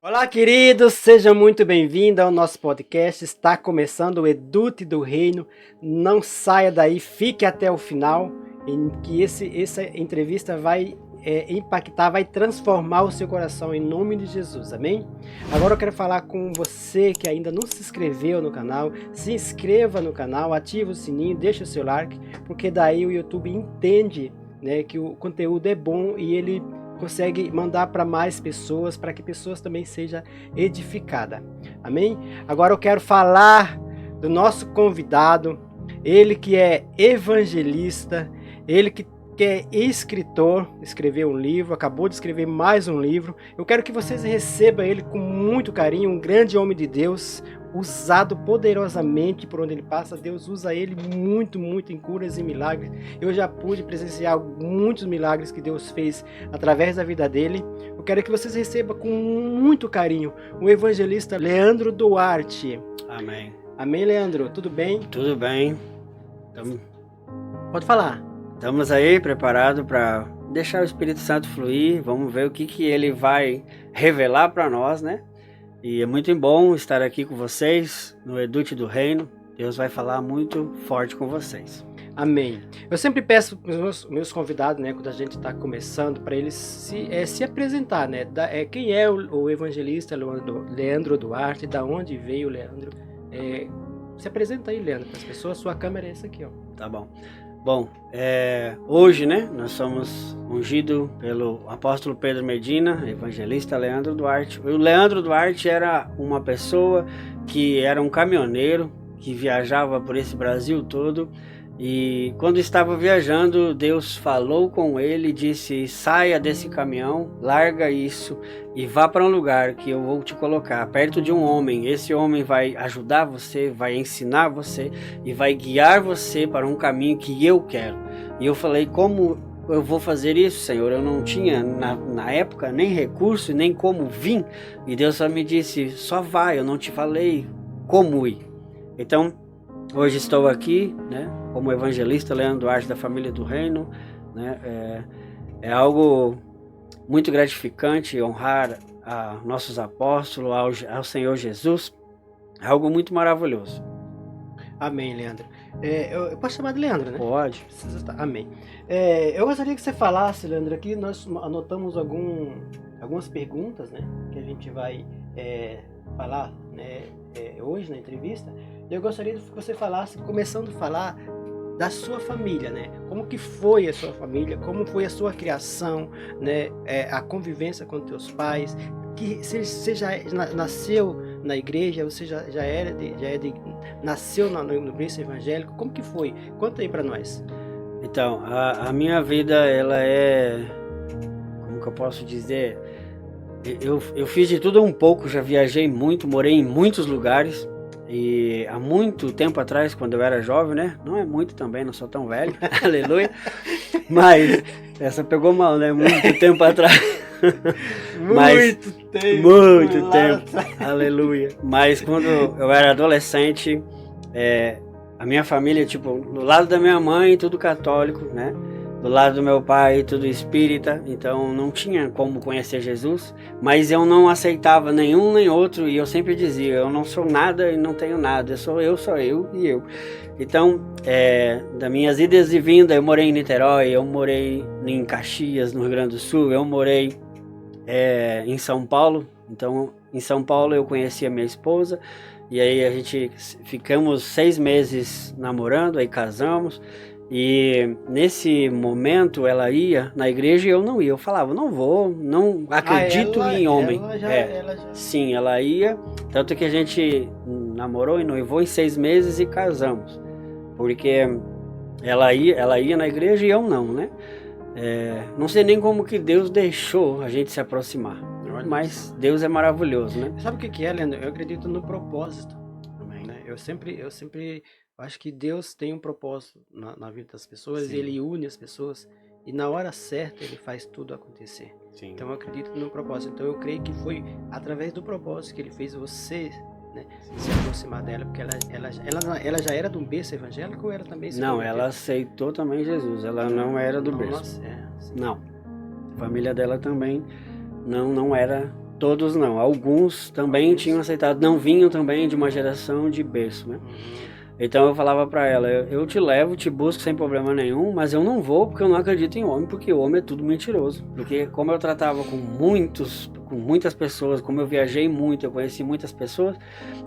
Olá, queridos, sejam muito bem-vindos ao nosso podcast. Está começando o Edute do Reino. Não saia daí, fique até o final, em que essa entrevista vai impactar, vai transformar o seu coração em nome de Jesus, amém? Agora eu quero falar com você que ainda não se inscreveu no canal. Se inscreva no canal, ative o sininho, deixa o seu like, porque daí o YouTube entende, né, que o conteúdo é bom e ele consegue mandar para mais pessoas, para que pessoas também sejam edificadas. Amém? Agora eu quero falar do nosso convidado, ele que é evangelista, ele que é escritor, escreveu um livro, acabou de escrever mais um livro. Eu quero que vocês recebam ele com muito carinho, um grande homem de Deus, usado poderosamente por onde ele passa. Deus usa ele muito, muito em curas e milagres. Eu já pude presenciar muitos milagres que Deus fez através da vida dele. Eu quero que vocês recebam com muito carinho o evangelista Leandro Duarte. Amém. Amém, Leandro? Tudo bem? Tudo bem. Pode falar. Estamos aí preparados para deixar o Espírito Santo fluir. Vamos ver o que ele vai revelar para nós, né? E é muito bom estar aqui com vocês no Edute do Reino. Deus vai falar muito forte com vocês. Amém. Eu sempre peço para os meus convidados, né, quando a gente está começando, para eles se apresentar, né? Quem é o evangelista Leandro Duarte, da onde veio o Leandro? Se apresenta aí, Leandro, para as pessoas. Sua câmera é essa aqui, ó. Tá bom. Bom, hoje, né, nós somos ungidos pelo apóstolo Pedro Medina, evangelista Leandro Duarte. O Leandro Duarte era uma pessoa que era um caminhoneiro, que viajava por esse Brasil todo, e quando estava viajando, Deus falou com ele e disse: saia desse caminhão, larga isso e vá para um lugar que eu vou te colocar perto de um homem. Esse homem vai ajudar você, vai ensinar você e vai guiar você para um caminho que eu quero. E eu falei: como eu vou fazer isso, Senhor? Eu não tinha na época nem recurso, nem como vir. E Deus só me disse: só vai, eu não te falei como ir. Então, hoje estou aqui, né, como evangelista Leandro Duarte da Família do Reino, né? É algo muito gratificante honrar a nossos apóstolos, ao Senhor Jesus. É algo muito maravilhoso. Amém, Leandro. Eu posso chamar de Leandro, né? Pode. Amém. Eu gostaria que você falasse, Leandro, aqui nós anotamos algumas perguntas, né, que a gente vai falar, né, hoje na entrevista. Eu gostaria que você falasse, começando a falar da sua família, né? Como que foi a sua família, como foi a sua criação, né? A convivência com teus pais, que você já nasceu na igreja, você nasceu no berço evangélico, como que foi? Conta aí para nós. Então, a minha vida, ela como que eu posso dizer? Eu fiz de tudo um pouco, já viajei muito, morei em muitos lugares. E há muito tempo atrás, quando eu era jovem, né? Não é muito também, não sou tão velho, aleluia. Mas essa pegou mal, né? Muito tempo atrás. Muito tempo, aleluia. Mas quando eu era adolescente, a minha família, tipo, do lado da minha mãe, tudo católico, né? Do lado do meu pai, tudo espírita, então não tinha como conhecer Jesus, mas eu não aceitava nenhum nem outro, e eu sempre dizia: eu não sou nada e não tenho nada, sou eu e eu. Então, das minhas idas e vindas, eu morei em Niterói, eu morei em Caxias, no Rio Grande do Sul, eu morei em São Paulo. Então, em São Paulo eu conheci a minha esposa, e aí a gente ficamos 6 meses namorando, aí casamos. E nesse momento ela ia na igreja e eu não ia. Eu falava: não vou, não acredito em homem. Sim, ela ia. Tanto que a gente namorou e noivou em 6 meses e casamos. Porque ela ia na igreja e eu não, né? Não sei nem como que Deus deixou a gente se aproximar. Mas Deus é maravilhoso, né? Sabe o que é, Leandro? Eu acredito no propósito. Né? Eu sempre acho que Deus tem um propósito na vida das pessoas. Sim. Ele une as pessoas e na hora certa ele faz tudo acontecer. Sim. Então eu acredito no propósito. Então eu creio que foi através do propósito que ele fez você né, se aproximar dela, porque ela já era de um berço evangélico ou era também... Não, ela aceitou também Jesus, ela não era do berço. Não, a família dela também não era, todos não, alguns também tinham aceitado, não vinham também de uma geração de berço, né? Então eu falava pra ela, eu te levo, te busco sem problema nenhum, mas eu não vou porque eu não acredito em homem, porque o homem é tudo mentiroso. Porque como eu tratava com muitas pessoas, como eu viajei muito, eu conheci muitas pessoas,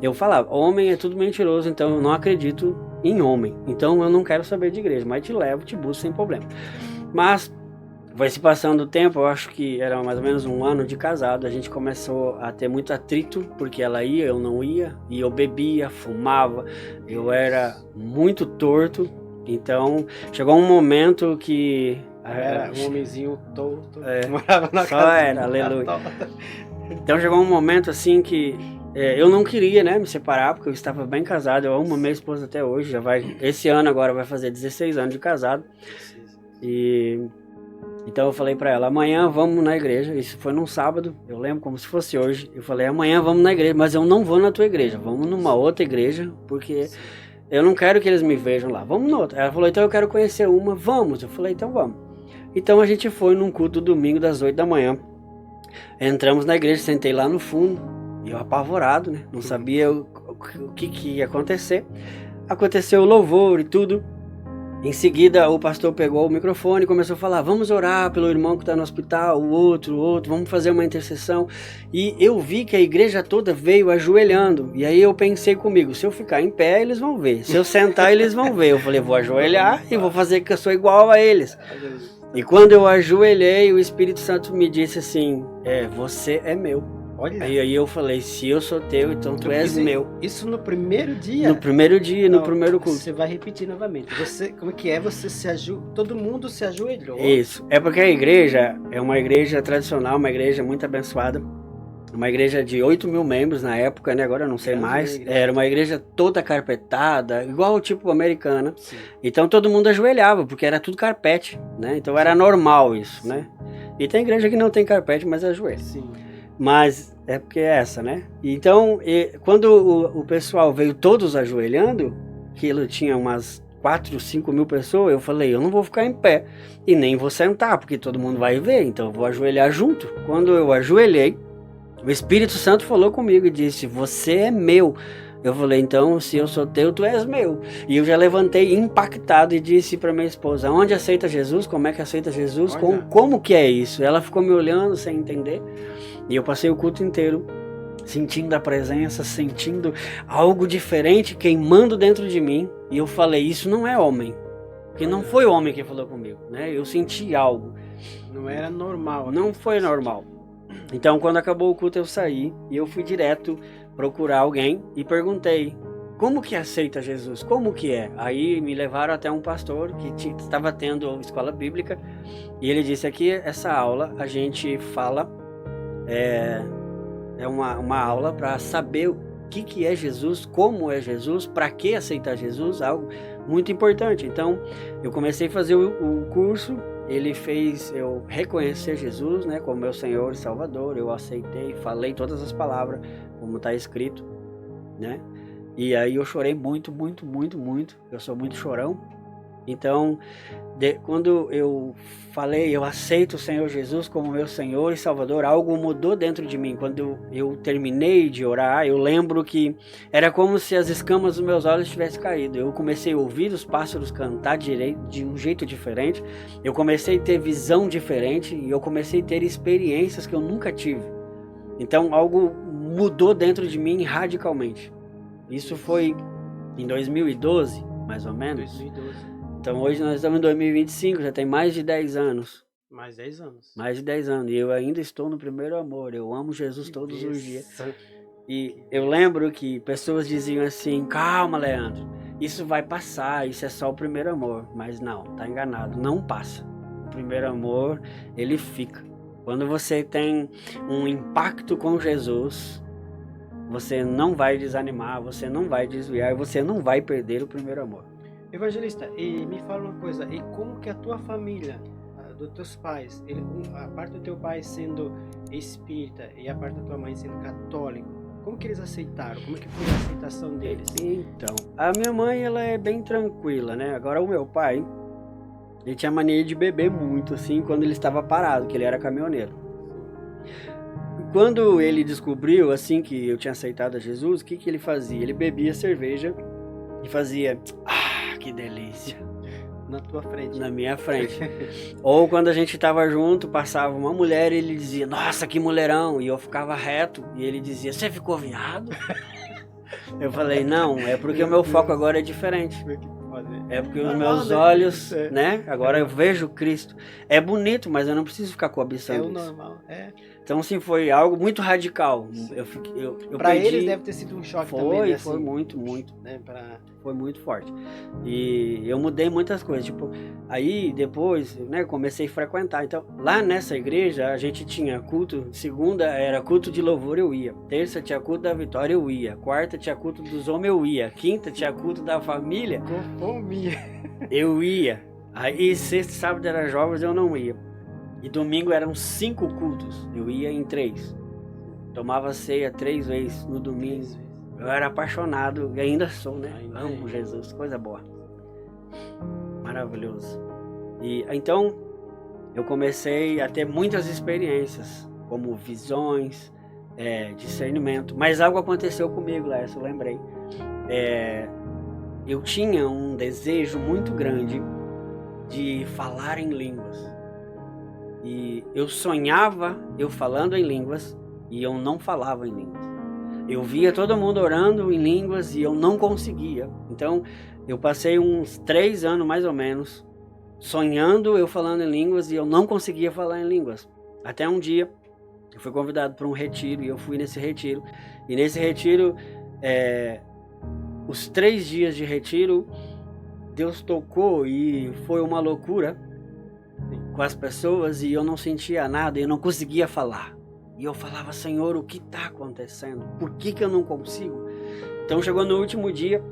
eu falava, homem é tudo mentiroso, então eu não acredito em homem. Então eu não quero saber de igreja, mas te levo, te busco sem problema. Mas vai se passando o tempo, eu acho que era mais ou menos 1 ano de casado, a gente começou a ter muito atrito, porque ela ia, eu não ia, e eu bebia, fumava, eu era muito torto, então chegou um momento que... Era um homenzinho torto, morava na só casa. Era, aleluia. Então chegou um momento assim que eu não queria, né, me separar, porque eu estava bem casado, eu amo a minha esposa até hoje, esse ano agora vai fazer 16 anos de casado, então eu falei pra ela, amanhã vamos na igreja, isso foi num sábado, eu lembro como se fosse hoje, eu falei, amanhã vamos na igreja, mas eu não vou na tua igreja, vamos numa outra igreja, porque eu não quero que eles me vejam lá, vamos na outra. Ela falou, então eu quero conhecer uma, vamos, eu falei, então vamos. Então a gente foi num culto domingo das 8 da manhã, entramos na igreja, sentei lá no fundo, e eu apavorado, né, não sabia o que ia acontecer, aconteceu o louvor e tudo. Em seguida, o pastor pegou o microfone e começou a falar, vamos orar pelo irmão que está no hospital, o outro, vamos fazer uma intercessão. E eu vi que a igreja toda veio ajoelhando. E aí eu pensei comigo, se eu ficar em pé, eles vão ver. Se eu sentar, eles vão ver. Eu falei, vou ajoelhar e vou fazer que eu sou igual a eles. E quando eu ajoelhei, o Espírito Santo me disse assim, você é meu. Olha. Aí eu falei, se eu sou teu, então tu és meu. Isso no primeiro dia? No primeiro dia, no primeiro culto. Você vai repetir novamente. Como é que é? Todo mundo se ajoelhou. Isso. É porque a igreja é uma igreja tradicional, uma igreja muito abençoada. Uma igreja de 8.000 membros na época, né? Agora eu não sei mais. Era uma igreja toda carpetada, igual o tipo americana. Sim. Então todo mundo ajoelhava, porque era tudo carpete, né? Então era normal isso, sim, né? E tem igreja que não tem carpete, mas ajoelha. Sim. Mas é porque é essa, né? Então, quando o pessoal veio todos ajoelhando, que ele tinha umas 4, 5 mil pessoas, eu falei, eu não vou ficar em pé e nem vou sentar, porque todo mundo vai ver, então eu vou ajoelhar junto. Quando eu ajoelhei, o Espírito Santo falou comigo e disse, você é meu. Eu falei, então, se eu sou teu, tu és meu. E eu já levantei impactado e disse para minha esposa, onde aceita Jesus? Como é que aceita Jesus? Como que é isso? Ela ficou me olhando sem entender. E eu passei o culto inteiro sentindo a presença, sentindo algo diferente queimando dentro de mim. E eu falei, isso não é homem. Porque não foi o homem que falou comigo, né? Eu senti algo. Não era normal. Não foi normal. Então, quando acabou o culto, eu saí e eu fui direto procurar alguém e perguntei, como que aceita Jesus? Como que é? Aí me levaram até um pastor que estava tendo escola bíblica e ele disse aqui, essa aula a gente fala, é uma aula para saber o que é Jesus, como é Jesus, para que aceitar Jesus, algo muito importante. Então, eu comecei a fazer o curso, ele fez eu reconhecer Jesus, né, como meu Senhor e Salvador, eu aceitei, falei todas as palavras, como está escrito, né, e aí eu chorei muito, muito, muito, muito, eu sou muito chorão. Então, quando eu falei, eu aceito o Senhor Jesus como meu Senhor e Salvador, algo mudou dentro de mim. Quando eu terminei de orar, eu lembro que era como se as escamas dos meus olhos tivessem caído. Eu comecei a ouvir os pássaros cantar de um jeito diferente, eu comecei a ter visão diferente e eu comecei a ter experiências que eu nunca tive. Então, algo mudou dentro de mim radicalmente. Isso foi em 2012, mais ou menos. 2012. Então hoje nós estamos em 2025, já tem mais de 10 anos. Mais 10 anos. Mais de 10 anos. E eu ainda estou no primeiro amor. Eu amo Jesus todos os dias. E eu lembro que pessoas diziam assim, calma, Leandro, isso vai passar, isso é só o primeiro amor. Mas não, tá enganado, não passa. O primeiro amor, ele fica. Quando você tem um impacto com Jesus, você não vai desanimar, você não vai desviar, você não vai perder o primeiro amor. Evangelista, e me fala uma coisa, e como que a tua família, dos teus pais, a parte do teu pai sendo espírita e a parte da tua mãe sendo católico, Como que eles aceitaram? Como que foi a aceitação deles? Então, a minha mãe, ela é bem tranquila, né? Agora o meu pai, ele tinha mania de beber muito, assim, quando ele estava parado, que ele era caminhoneiro. Quando ele descobriu, assim, que eu tinha aceitado a Jesus, o que ele fazia? Ele bebia cerveja e fazia, que delícia, Na tua frente. na minha frente. Ou quando a gente tava junto, passava uma mulher e ele dizia, nossa, que mulherão, e eu ficava reto, e ele dizia, você ficou viado? Eu falei, não, é porque o meu foco agora é diferente. É porque os meus olhos, né? Agora eu vejo Cristo. É bonito, mas eu não preciso ficar cobiçando É o isso. normal, Então, assim, foi algo muito radical. Pra perdi... eles deve ter sido um choque também, né? Foi assim, muito. Né? Foi muito forte. E eu mudei muitas coisas. Tipo, aí depois, né, comecei a frequentar. Então, lá nessa igreja, a gente tinha culto. Segunda era culto de louvor, eu ia. Terça tinha culto da vitória, eu ia. Quarta tinha culto dos homens, eu ia. Quinta tinha culto da família, eu ia. Aí sexta e sábado era jovens, eu não ia. E domingo eram 5 cultos, eu ia em 3. Tomava ceia 3 vezes no domingo. Eu era apaixonado e ainda sou, né? Amo Jesus, coisa boa. Maravilhoso. E então eu comecei a ter muitas experiências, como visões, discernimento. Mas algo aconteceu comigo lá, eu lembrei. Eu tinha um desejo muito grande de falar em línguas. E eu sonhava eu falando em línguas e eu não falava em línguas. Eu via todo mundo orando em línguas e eu não conseguia. Então eu passei uns 3 anos mais ou menos sonhando eu falando em línguas e eu não conseguia falar em línguas. Até um dia eu fui convidado para um retiro e eu fui nesse retiro. E nesse retiro, os 3 dias de retiro, Deus tocou e foi uma loucura com as pessoas e eu não sentia nada, eu não conseguia falar. E eu falava, Senhor, o que está acontecendo? Por que eu não consigo? Então chegou no último dia,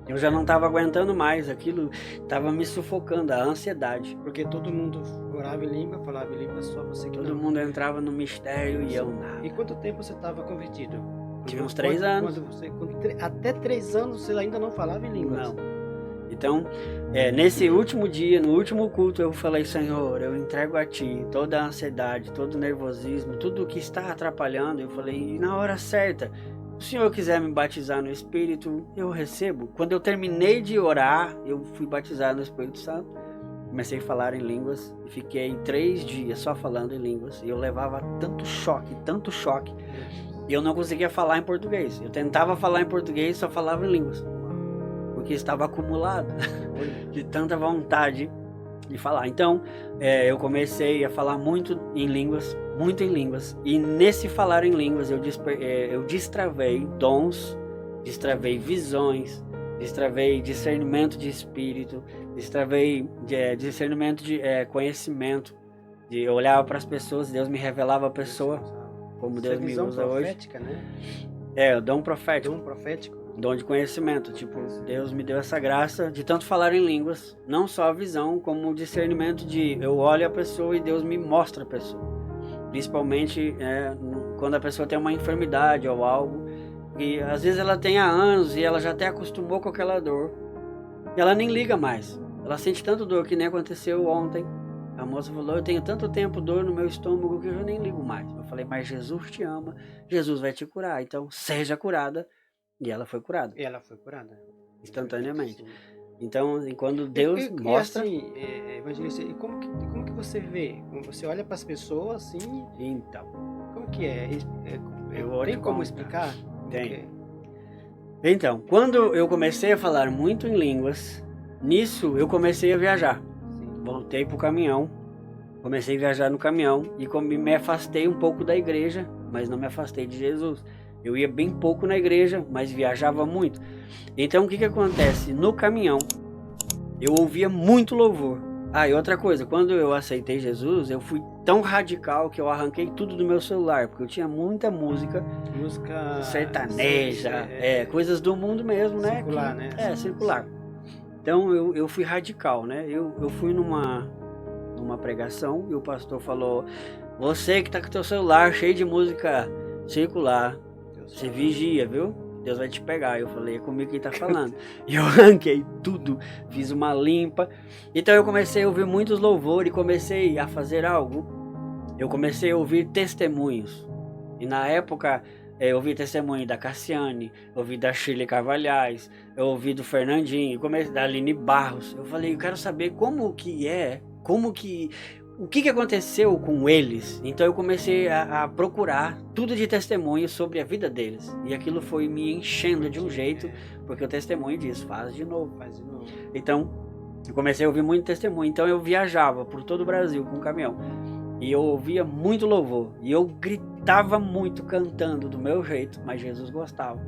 eu já não estava aguentando mais, aquilo estava me sufocando, a ansiedade. Porque todo mundo orava em língua, falava em língua, só você que todo mundo entrava no mistério e eu nada. E quanto tempo você estava convertido? Tive uns 3 anos. Até 3 anos você ainda não falava em línguas? Não. Então, nesse último dia, no último culto, eu falei, Senhor, eu entrego a Ti toda a ansiedade, todo o nervosismo, tudo o que está atrapalhando. Eu falei, e na hora certa, se o Senhor quiser me batizar no Espírito, eu recebo. Quando eu terminei de orar, eu fui batizado no Espírito Santo. Comecei a falar em línguas e fiquei 3 dias só falando em línguas. E eu levava tanto choque, e eu não conseguia falar em português. Eu tentava falar em português e só falava em línguas. Porque estava acumulado de tanta vontade de falar. Então, eu comecei a falar muito em línguas. E nesse falar em línguas, eu destravei dons, destravei visões, destravei discernimento de espírito, destravei discernimento de conhecimento. Eu olhava para as pessoas, Deus me revelava a pessoa, como Deus me usa hoje. Profética, né? O dom profético. Dom profético. Dom de conhecimento, tipo, Deus me deu essa graça de tanto falar em línguas, não só a visão, como o discernimento de eu olho a pessoa e Deus me mostra a pessoa. Principalmente quando a pessoa tem uma enfermidade ou algo, e às vezes ela tem há anos e ela já até acostumou com aquela dor, e ela nem liga mais. Ela sente tanto dor que nem aconteceu ontem. A moça falou, eu tenho tanto tempo dor no meu estômago que eu já nem ligo mais. Eu falei, mas Jesus te ama, Jesus vai te curar, então seja curada. E ela foi curada. Instantaneamente. Então, quando Deus mostra... E assim, Evangelista, e como que você vê? Como você olha para as pessoas assim... Então... Como que é? Tem como explicar? Tem. Então, quando eu comecei a falar muito em línguas, nisso eu comecei a viajar. Sim. Voltei pro caminhão, comecei a viajar no caminhão e me afastei um pouco da igreja, mas não me afastei de Jesus. Eu ia bem pouco na igreja, mas viajava muito. Então o que acontece? No caminhão, eu ouvia muito louvor. E outra coisa, quando eu aceitei Jesus, eu fui tão radical que eu arranquei tudo do meu celular, porque eu tinha muita música sertaneja, coisas do mundo mesmo, né? Circular, né? Circular. Então eu fui radical, né? Eu fui numa pregação e o pastor falou, você que tá com teu celular cheio de música circular, você vigia, viu? Deus vai te pegar. Eu falei, é comigo que ele tá falando. E eu arranquei tudo, fiz uma limpa. Então eu comecei a ouvir muitos louvores e comecei a fazer algo. Eu comecei a ouvir testemunhos. E na época, eu ouvi testemunho da Cassiane, ouvi da Shirley Carvalhais, eu ouvi do Fernandinho, da Aline Barros. Eu falei, eu quero saber como que é, o que aconteceu com eles. Então eu comecei a procurar tudo de testemunho sobre a vida deles. E aquilo foi me enchendo de um jeito, porque o testemunho diz, faz de novo. Então eu comecei a ouvir muito testemunho. Então eu viajava por todo o Brasil com um caminhão. E eu ouvia muito louvor. E eu gritava muito cantando do meu jeito, mas Jesus gostava.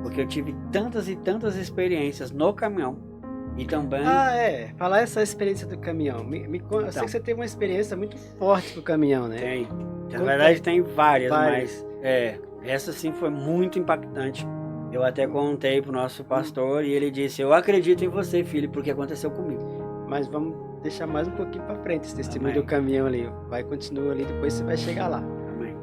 Porque eu tive tantas e tantas experiências no caminhão. E também... Falar essa experiência do caminhão. Eu sei que você teve uma experiência muito forte com o caminhão, né? Tem. Na verdade tem várias, mas essa sim foi muito impactante. Eu até contei pro nosso pastor e ele disse, eu acredito em você, filho, porque aconteceu comigo. Mas vamos deixar mais um pouquinho pra frente esse testemunho do caminhão ali. Vai, continua ali, depois você vai chegar lá. Amém.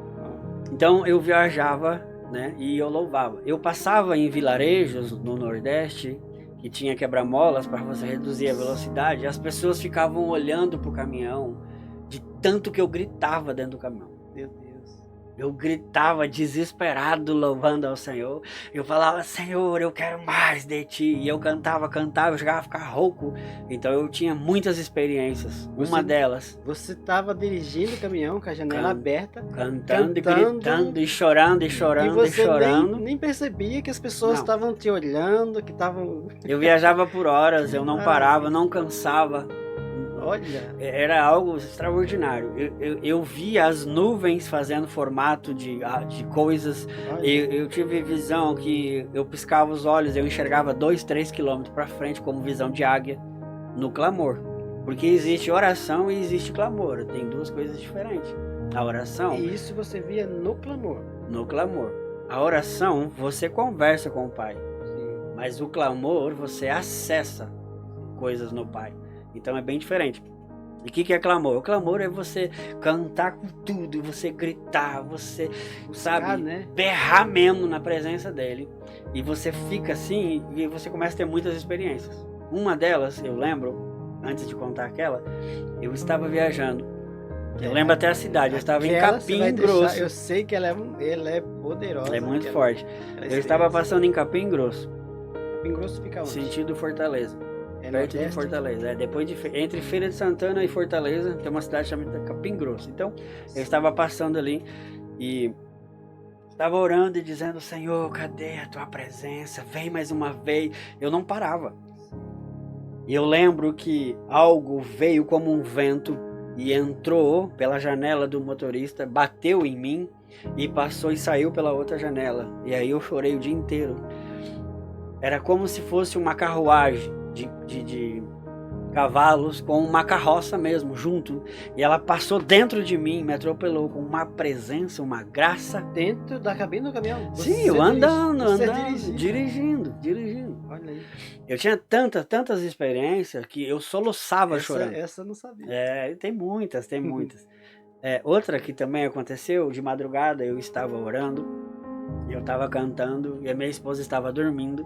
Então eu viajava, né, e eu louvava. Eu passava em vilarejos no Nordeste, que tinha quebra-molas para você reduzir a velocidade, e as pessoas ficavam olhando pro caminhão, de tanto que eu gritava dentro do caminhão. Meu Deus. Eu gritava desesperado, louvando ao Senhor. Eu falava, Senhor, eu quero mais de Ti. E eu cantava, eu chegava a ficar rouco. Então eu tinha muitas experiências. Uma delas... Você estava dirigindo o caminhão com a janela aberta. Cantando e gritando, e chorando, e chorando, e você e chorando. Nem percebia que as pessoas estavam te olhando, que estavam... Eu viajava por horas, eu não parava, não cansava. Olha. Era algo extraordinário. Eu via as nuvens fazendo formato de coisas. Eu tive visão que eu piscava os olhos, eu enxergava 2, 3 quilômetros para frente como visão de águia no clamor. Porque existe oração e existe clamor. Tem duas coisas diferentes. A oração... E isso você via no clamor. No clamor. A oração, você conversa com o Pai. Sim. Mas o clamor, você acessa coisas no Pai. Então é bem diferente. E o que é clamor? O clamor é você cantar com tudo, você gritar, você, sabe, né? Berrar mesmo na presença dele. E você fica assim e você começa a ter muitas experiências. Uma delas, eu lembro, antes de contar aquela, eu estava viajando. Eu lembro até a cidade, eu estava em Capim Grosso. Eu sei que ela é poderosa. Ela é muito forte. Eu estava passando em Capim Grosso. Capim Grosso fica onde? Sentido Fortaleza. Perto de Fortaleza, entre Feira de Santana e Fortaleza tem uma cidade chamada Capim Grosso. Então eu estava passando ali e estava orando e dizendo, Senhor, cadê a tua presença? Vem mais uma vez. Eu não parava. E eu lembro que algo veio como um vento e entrou pela janela do motorista, bateu em mim e passou e saiu pela outra janela. E aí eu chorei o dia inteiro. Era como se fosse uma carruagem de cavalos com uma carroça mesmo, junto. E ela passou dentro de mim, me atropelou com uma presença, uma graça. Dentro da cabine do caminhão? Sim, eu andando, dirigindo. Olha aí. Eu tinha tantas experiências que eu soluçava chorando. Essa eu não sabia. Tem muitas. Outra que também aconteceu, de madrugada eu estava orando, eu estava cantando e a minha esposa estava dormindo.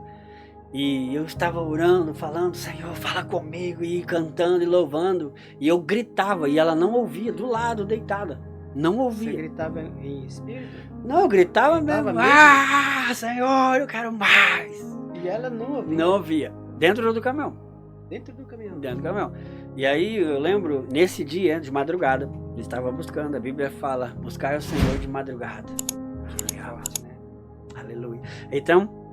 E eu estava orando, falando, Senhor, fala comigo, e cantando e louvando. E eu gritava, e ela não ouvia, do lado, deitada. Não ouvia. Você gritava em espírito? Não, eu gritava mesmo. Senhor, eu quero mais. E ela não ouvia? Não ouvia. Dentro do caminhão. Dentro do caminhão? Dentro do caminhão. E aí eu lembro, nesse dia, de madrugada, eu estava buscando, a Bíblia fala, buscar o Senhor de madrugada. Que legal, né? Aleluia. Então...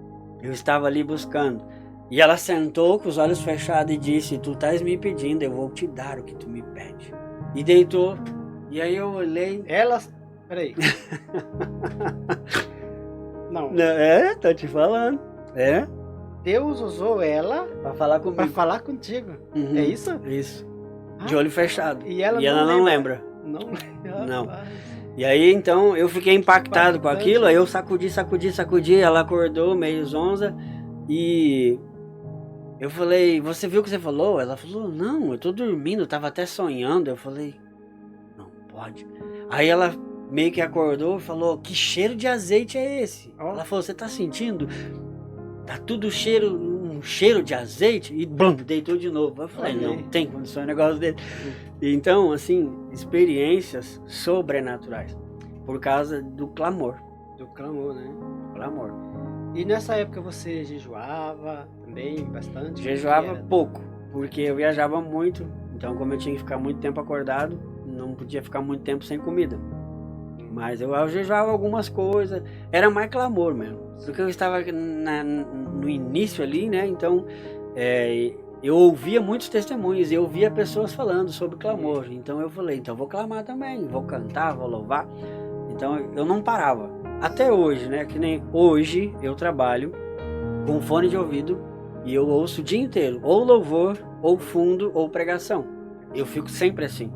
eu estava ali buscando. E ela sentou com os olhos fechados e disse, tu estás me pedindo, eu vou te dar o que tu me pede. E deitou. E aí eu olhei. Peraí. Não. Tô te falando. Deus usou ela para falar comigo. Para falar contigo. Uhum. É isso? Isso. De olho fechado. E ela não lembra. Não lembra. Não. E aí, então, eu fiquei impactado com aquilo, aí eu sacudi, ela acordou meio zonza, e eu falei, você viu o que você falou? Ela falou, não, eu tô dormindo, eu tava até sonhando. Eu falei, não pode. Aí ela meio que acordou e falou, que cheiro de azeite é esse? Oh. Ela falou, você tá sentindo? Tá tudo um cheiro de azeite? E blum, deitou de novo. Eu falei, não tem condição de negócio dele. Então, assim, experiências sobrenaturais. Por causa do clamor. Do clamor, né? Clamor. E nessa época você jejuava também bastante? Jejuava pouco, porque eu viajava muito. Então, como eu tinha que ficar muito tempo acordado, não podia ficar muito tempo sem comida. Mas eu jejuava algumas coisas. Era mais clamor mesmo. Porque eu estava no início ali, né? Então, eu ouvia muitos testemunhos. Eu ouvia pessoas falando sobre clamor. Então eu falei, então eu vou clamar também. Vou cantar, vou louvar. Então eu não parava. Até hoje, né? Que nem hoje eu trabalho com fone de ouvido e eu ouço o dia inteiro. Ou louvor, ou fundo, ou pregação. Eu fico sempre assim.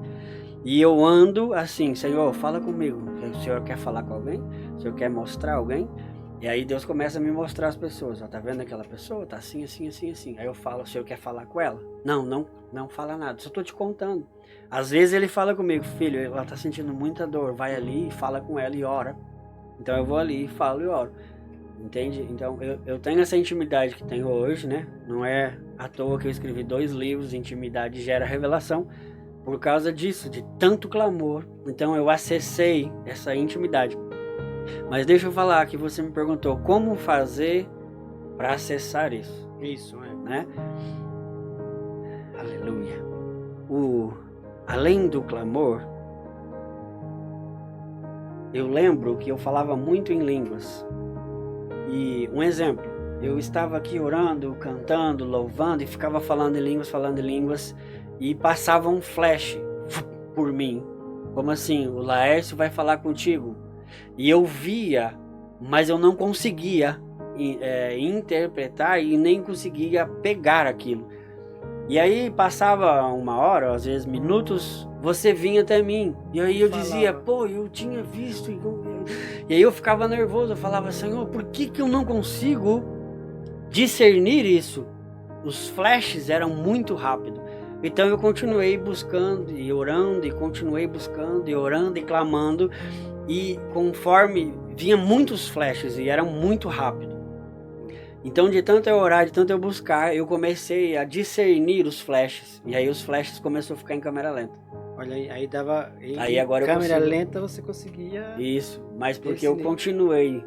E eu ando assim, Senhor, fala comigo. O Senhor quer falar com alguém? O Senhor quer mostrar alguém? E aí Deus começa a me mostrar as pessoas. Ó, tá vendo aquela pessoa? Tá assim, assim, assim, assim. Aí eu falo, o Senhor quer falar com ela? Não fala nada. Só tô te contando. Às vezes ele fala comigo, filho, ela tá sentindo muita dor. Vai ali e fala com ela e ora. Então eu vou ali, falo e oro. Entende? Então eu tenho essa intimidade que tenho hoje, né? Não é à toa que eu escrevi 2 livros, Intimidade Gera Revelação. Por causa disso, de tanto clamor. Então eu acessei essa intimidade. Mas deixa eu falar que você me perguntou como fazer para acessar isso. Isso, né? Aleluia. Além do clamor, eu lembro que eu falava muito em línguas. E um exemplo, eu estava aqui orando, cantando, louvando e ficava falando em línguas. E passava um flash por mim, como assim, o Laércio vai falar contigo. E eu via, mas eu não conseguia interpretar e nem conseguia pegar aquilo. E aí passava 1 hora, às vezes minutos, você vinha até mim. E aí eu dizia, pô, eu tinha visto. E aí eu ficava nervoso, eu falava, Senhor, por que eu não consigo discernir isso? Os flashes eram muito rápidos. Então eu continuei buscando e orando, e continuei buscando e orando e clamando, e conforme vinha muitos flashes e eram muito rápido. Então de tanto eu orar, de tanto eu buscar, eu comecei a discernir os flashes, e aí os flashes começaram a ficar em câmera lenta. Olha aí dava aí agora câmera lenta você conseguia. Isso, mas porque eu continuei.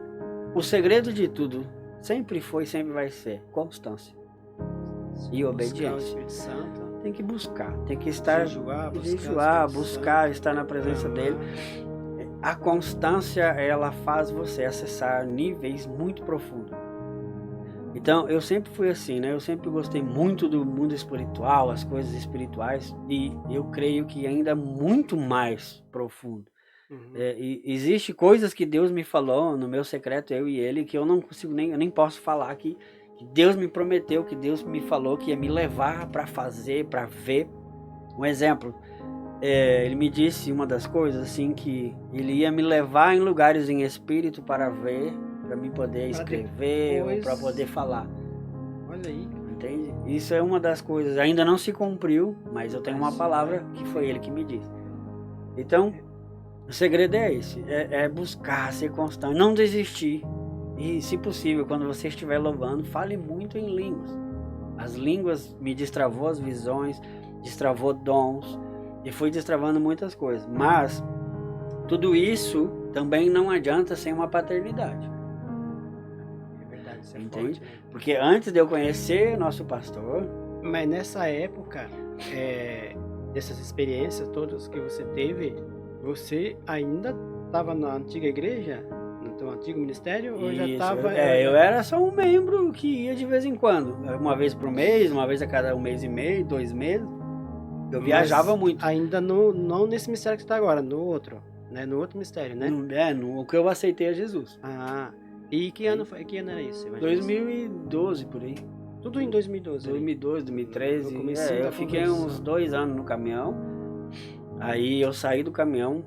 O segredo de tudo sempre foi, sempre vai ser constância e obediência. O Espírito Santo. Tem que buscar, tem que estar buscar, estar na presença dele. A constância, ela faz você acessar níveis muito profundos. Então, eu sempre fui assim, né? Eu sempre gostei muito do mundo espiritual, as coisas espirituais, e eu creio que ainda muito mais profundo. E existe coisas que Deus me falou no meu secreto, eu e ele, que eu não consigo eu nem posso falar aqui. Que Deus me prometeu, que Deus me falou que ia me levar para fazer, para ver. Um exemplo, ele me disse uma das coisas assim, que ele ia me levar em lugares em espírito para ver, para me poder escrever, para poder falar. Olha aí. Entende? Isso é uma das coisas, ainda não se cumpriu, mas eu tenho uma palavra que foi ele que me disse. Então, o segredo é esse, é buscar, ser constante, não desistir. E, se possível, quando você estiver louvando, fale muito em línguas. As línguas me destravou as visões, destravou dons e fui destravando muitas coisas. Mas tudo isso também não adianta sem uma paternidade. É verdade, isso é entende? Forte, né? Porque antes de eu conhecer nosso pastor... Mas nessa época, dessas experiências todas que você teve, você ainda estava na antiga igreja? No antigo ministério? Ou já estava... eu era só um membro que ia de vez em quando. Uma vez por mês, uma vez a cada 1 mês e meio, 2 meses. Eu viajava muito. Ainda não nesse ministério que você está agora, no outro. Né? No outro ministério, né? No que eu aceitei a Jesus. Ah, e que ano foi? Que ano era isso? 2012, por aí. Tudo em 2012? 2012, 2013. Eu fiquei conversa. uns 2 anos no caminhão. Aí eu saí do caminhão.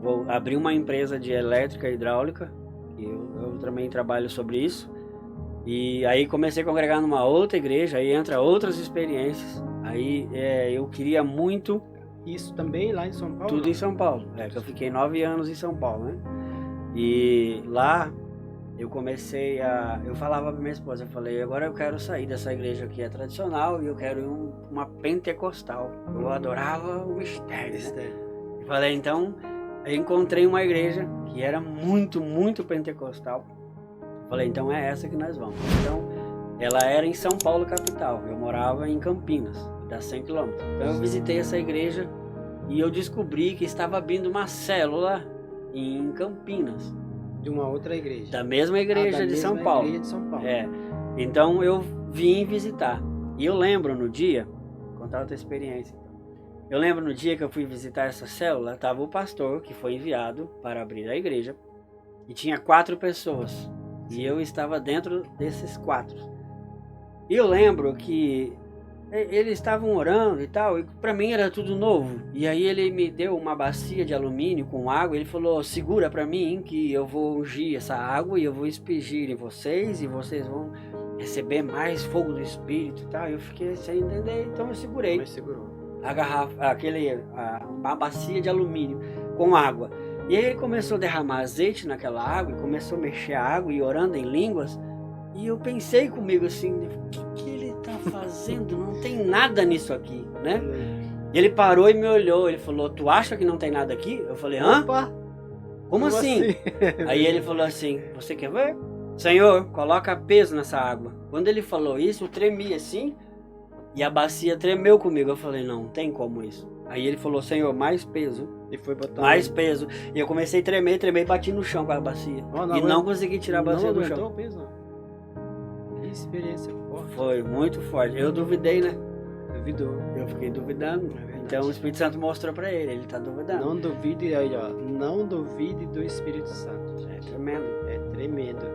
Vou abrir uma empresa de elétrica e hidráulica, e eu também trabalho sobre isso. E aí comecei a congregar numa outra igreja, aí entra outras experiências. Aí eu queria muito isso também lá em São Paulo? Tudo em São Paulo. Que eu fiquei 9 anos em São Paulo, né? E lá eu comecei eu falava pra minha esposa, eu falei, agora eu quero sair dessa igreja que é tradicional e eu quero ir uma pentecostal. Eu adorava o mistério, né? Eu falei, então, eu encontrei uma igreja que era muito, muito pentecostal. Eu falei, então é essa que nós vamos. Então, ela era em São Paulo, capital. Eu morava em Campinas, dá 100 km. Então eu visitei essa igreja e eu descobri que estava abrindo uma célula em Campinas. De uma outra igreja. Da mesma igreja de São Paulo. Igreja de São Paulo. Então eu vim visitar. E eu lembro no dia, vou contar outra experiência. Eu lembro no dia que eu fui visitar essa célula, estava o pastor que foi enviado para abrir a igreja e tinha 4 pessoas. E eu estava dentro desses 4. E eu lembro que eles estavam orando e tal, e para mim era tudo novo. E aí ele me deu uma bacia de alumínio com água, ele falou, segura para mim que eu vou ungir essa água e eu vou expingir em vocês, e vocês vão receber mais fogo do Espírito e tal. Eu fiquei sem entender, então eu segurei. Mas segurou. A garrafa, a bacia de alumínio com água. E aí ele começou a derramar azeite naquela água, e começou a mexer a água e orando em línguas. E eu pensei comigo assim, o que ele tá fazendo? Não tem nada nisso aqui, né? Ele parou e me olhou, ele falou, tu acha que não tem nada aqui? Eu falei, hã? Opa! Como assim? Aí ele falou assim, você quer ver? Senhor, coloca peso nessa água. Quando ele falou isso, eu tremi assim, e a bacia tremeu comigo. Eu falei, não tem como isso. Aí ele falou, Senhor, mais peso. E foi botando mais peso. E eu comecei a tremer e bati no chão com a bacia. Não consegui tirar a bacia do chão. Não peso. Que experiência forte. Foi muito forte. Eu duvidei, né? Duvidou. Eu fiquei duvidando. Então o Espírito Santo mostrou pra ele tá duvidando. Não duvide aí, ó. Não duvide do Espírito Santo. É tremendo. É tremendo.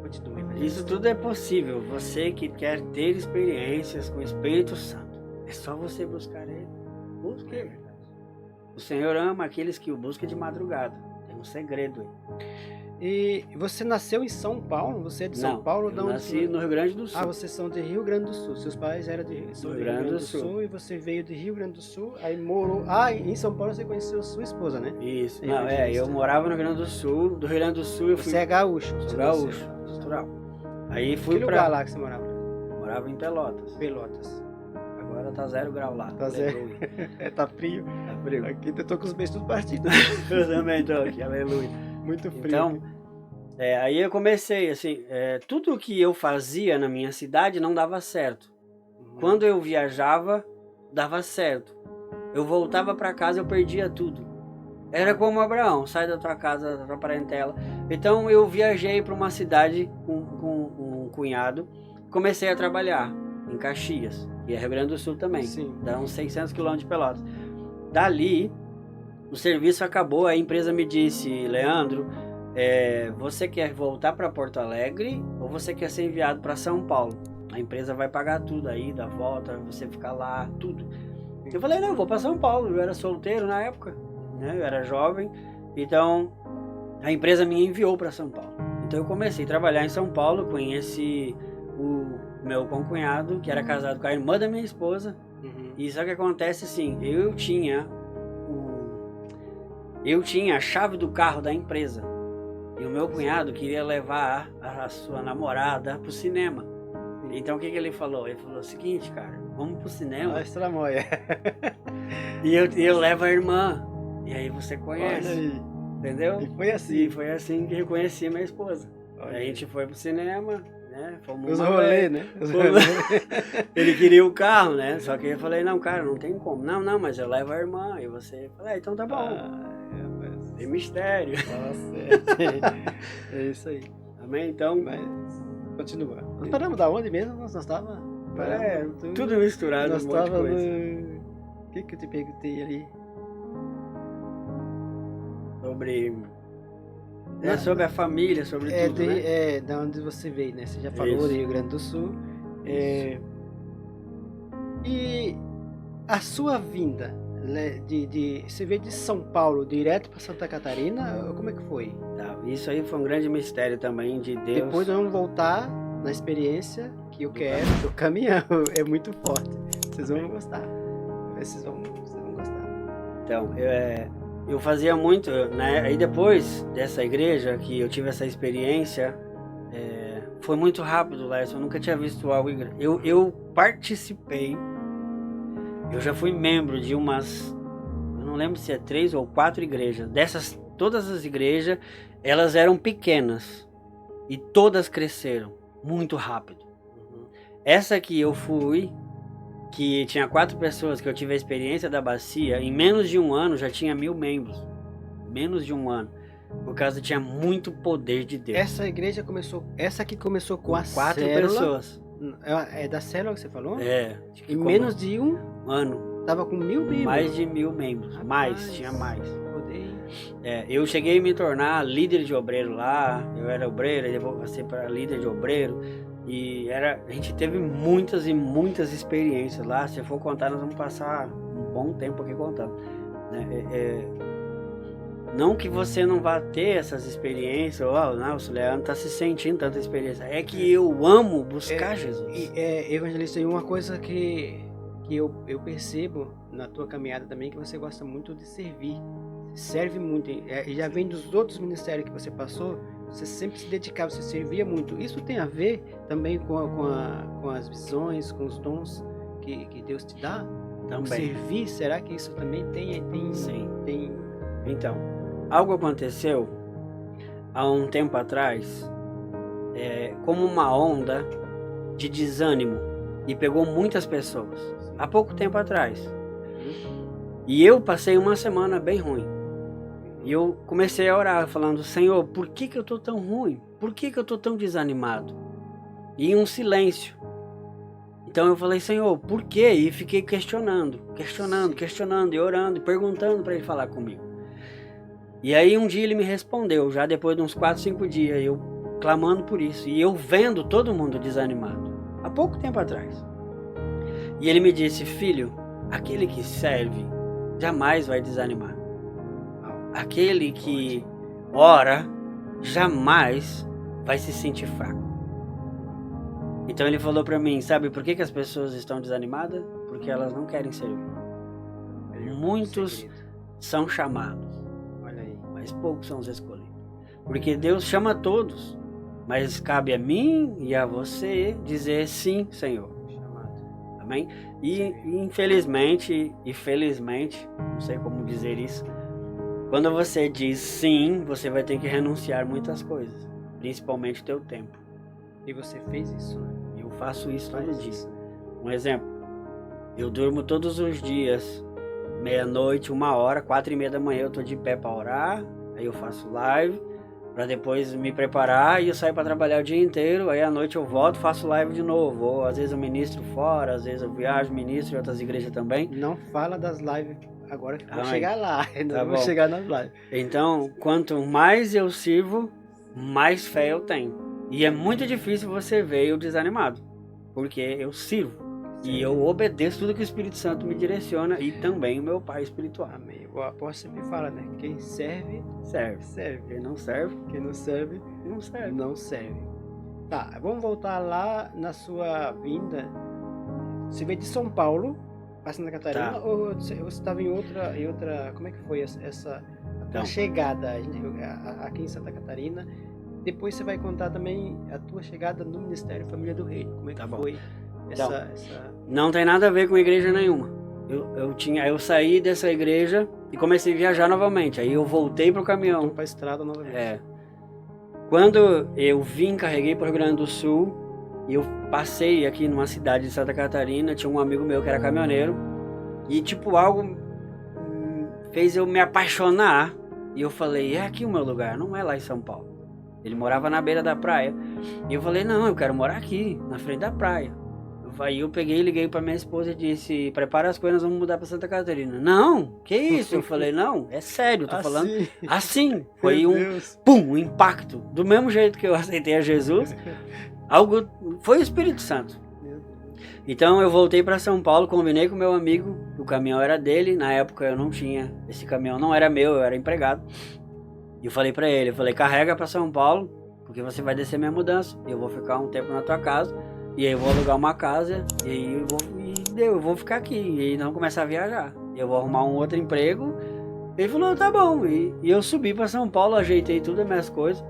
Continue. Isso tudo é possível. Você que quer ter experiências com o Espírito Santo, é só você buscar ele. Busque ele. O Senhor ama aqueles que o buscam de madrugada. Tem um segredo aí. E você nasceu em São Paulo? Você é de São Paulo? Eu nasci no Rio Grande do Sul. Ah, vocês são de Rio Grande do Sul. Seus pais eram do Rio Grande do Sul. E você veio de Rio Grande do Sul, aí morou... Ah, em São Paulo você conheceu sua esposa, né? Isso. Eu morava no Rio Grande do Sul. Do Rio Grande do Sul eu fui... Você é gaúcho? Sou gaúcho, natural. Aí fui que lugar lá que você morava? Morava em Pelotas. Pelotas. Agora tá 0 grau lá. Tá 0. Tá frio. Tá frio. Aqui eu tô com os beijos tudo partidos. Eu também tô aqui, aleluia. Muito frio. Então, aí eu comecei, assim, tudo que eu fazia na minha cidade não dava certo. Quando eu viajava, dava certo. Eu voltava para casa, eu perdia tudo. Era como Abraão, sai da tua casa, da tua parentela. Então eu viajei para uma cidade com um cunhado, comecei a trabalhar em Caxias, que é Rio Grande do Sul também. Sim. Dá uns 600 quilômetros de Pelotas. Dali, o serviço acabou, a empresa me disse, Leandro, você quer voltar para Porto Alegre ou você quer ser enviado para São Paulo? A empresa vai pagar tudo aí, da volta, você ficar lá, tudo. Eu falei, não, eu vou para São Paulo. Eu era solteiro na época, né? Eu era jovem. Então, a empresa me enviou para São Paulo. Então, eu comecei a trabalhar em São Paulo. Conheci o meu concunhado, que era casado com a irmã da minha esposa. E só que acontece assim, eu tinha a chave do carro da empresa. E o meu cunhado queria levar a sua namorada pro cinema. Então o que ele falou? Ele falou o seguinte, cara, vamos pro cinema. Mostra a moia. E eu levo a irmã. E aí você conhece. Olha aí. Entendeu? E foi assim. E foi assim que eu conheci minha esposa. A gente foi pro cinema, né? Fomos os rolês, né? Ele queria o carro, né? Só que eu falei, não, cara, não tem como. Não, mas eu levo a irmã. E você falei, então tá bom. Tem mistério. Nossa, é isso aí. Amém? Então. Mas continua. Nós paramos da onde mesmo? Nós estávamos. Tudo misturado. Nós estávamos no. O que eu te perguntei ali? Sobre a família, sobre tudo, né? Da onde você veio, né? Você já falou de Rio Grande do Sul. E a sua vinda, você veio de São Paulo direto para Santa Catarina? Como é que foi? Isso aí foi um grande mistério também de Deus. Depois nós vamos voltar na experiência que eu quero do caminhão. É muito forte. Vocês vão gostar. Vocês vão Então, eu fazia muito, né? Aí depois dessa igreja, que eu tive essa experiência, foi muito rápido, Laércio. Eu nunca tinha visto algo. Eu participei, eu já fui membro de umas, eu não lembro se é 3 ou 4 igrejas. Dessas, todas as igrejas, elas eram pequenas e todas cresceram muito rápido. Essa que eu fui, que tinha 4 pessoas, que eu tive a experiência da bacia, em menos de um ano já tinha 1000 membros. Menos de um ano. Por causa tinha muito poder de Deus. Essa igreja começou, essa aqui começou com as 4 pessoas. É da célula que você falou? Em menos de um ano. Tava com 1000 membros. Mais de 1000 membros. Rapaz, tinha mais. Poder. Eu cheguei a me tornar líder de obreiro lá. Eu era obreiro, e depois passei para líder de obreiro. E a gente teve muitas e muitas experiências lá. Se eu for contar, nós vamos passar um bom tempo aqui contando. Não que você não vá ter essas experiências, não, o Leandro está se sentindo tanta experiência. É que eu amo buscar Jesus. Evangelista, e uma coisa que eu percebo na tua caminhada também, que você gosta muito de servir. Serve muito. E já vem dos outros ministérios que você passou, você sempre se dedicava, você servia muito. Isso tem a ver também com as visões, com os dons que Deus te dá? Também. Servir, será que isso também tem? Sim. Tem... Então, algo aconteceu há um tempo atrás, como uma onda de desânimo, e pegou muitas pessoas, há pouco tempo atrás. E eu passei uma semana bem ruim. E eu comecei a orar, falando: Senhor, por que eu estou tão ruim? Por que eu estou tão desanimado? E em um silêncio. Então eu falei: Senhor, por quê? E fiquei questionando, e orando, e perguntando para ele falar comigo. E aí um dia ele me respondeu, já depois de uns 4, 5 dias, eu clamando por isso. E eu vendo todo mundo desanimado, há pouco tempo atrás. E ele me disse: filho, aquele que serve jamais vai desanimar. Aquele que ora jamais vai se sentir fraco. Então ele falou para mim: sabe por que as pessoas estão desanimadas? Porque elas não querem servir. Muitos são chamados, mas poucos são os escolhidos. Porque Deus chama todos, mas cabe a mim e a você dizer sim, Senhor. Amém? E infelizmente e felizmente, não sei como dizer isso, quando você diz sim, você vai ter que renunciar muitas coisas, principalmente o teu tempo. E você fez isso, né? Eu faço isso todo dia. Um exemplo, eu durmo todos os dias, meia-noite, 1h, 4h30 da manhã eu tô de pé para orar, aí eu faço live, para depois me preparar e eu saio para trabalhar o dia inteiro, aí à noite eu volto, faço live de novo, ou às vezes eu ministro fora, às vezes eu viajo, ministro em outras igrejas também. Não fala das lives agora, que eu vou chegar lá, ainda vou chegar nas lives. Então, quanto mais eu sirvo, mais fé eu tenho. E é muito difícil você ver eu desanimado, porque eu sirvo. E eu obedeço tudo que o Espírito Santo me direciona, e também o meu Pai espiritual. Amém. O apóstolo sempre fala, né? Quem serve, serve. Quem não serve, não serve. Tá, vamos voltar lá na sua vinda. Você veio de São Paulo para Santa Catarina, tá, ou você estava em outra... Como é que foi essa tua chegada aqui em Santa Catarina? Depois você vai contar também a tua chegada no Ministério Família do Reino. Como é que foi? Não tem nada a ver com igreja nenhuma. Eu saí dessa igreja e comecei a viajar novamente. Aí eu voltei pro caminhão. Para a estrada novamente. Quando eu carreguei para o Rio Grande do Sul, eu passei aqui numa cidade de Santa Catarina, tinha um amigo meu que era caminhoneiro, e algo fez eu me apaixonar, e eu falei: é aqui o meu lugar, não é lá em São Paulo. Ele morava na beira da praia, e eu falei: não, eu quero morar aqui, na frente da praia. Aí eu peguei, liguei pra minha esposa e disse: prepara as coisas, nós vamos mudar pra Santa Catarina. Não, que isso? Eu falei: não, é sério, eu tô falando assim. Foi um impacto. Do mesmo jeito que eu aceitei a Jesus, foi o Espírito Santo. Então eu voltei pra São Paulo, combinei com meu amigo, o caminhão era dele, na época eu não tinha, esse caminhão não era meu, eu era empregado. E eu falei pra ele, carrega pra São Paulo, porque você vai descer minha mudança, eu vou ficar um tempo na tua casa, e aí eu vou alugar uma casa, e aí eu vou ficar aqui, e aí não começar a viajar. Eu vou arrumar um outro emprego, Ele falou, tá bom. E eu subi para São Paulo, ajeitei tudo as minhas coisas.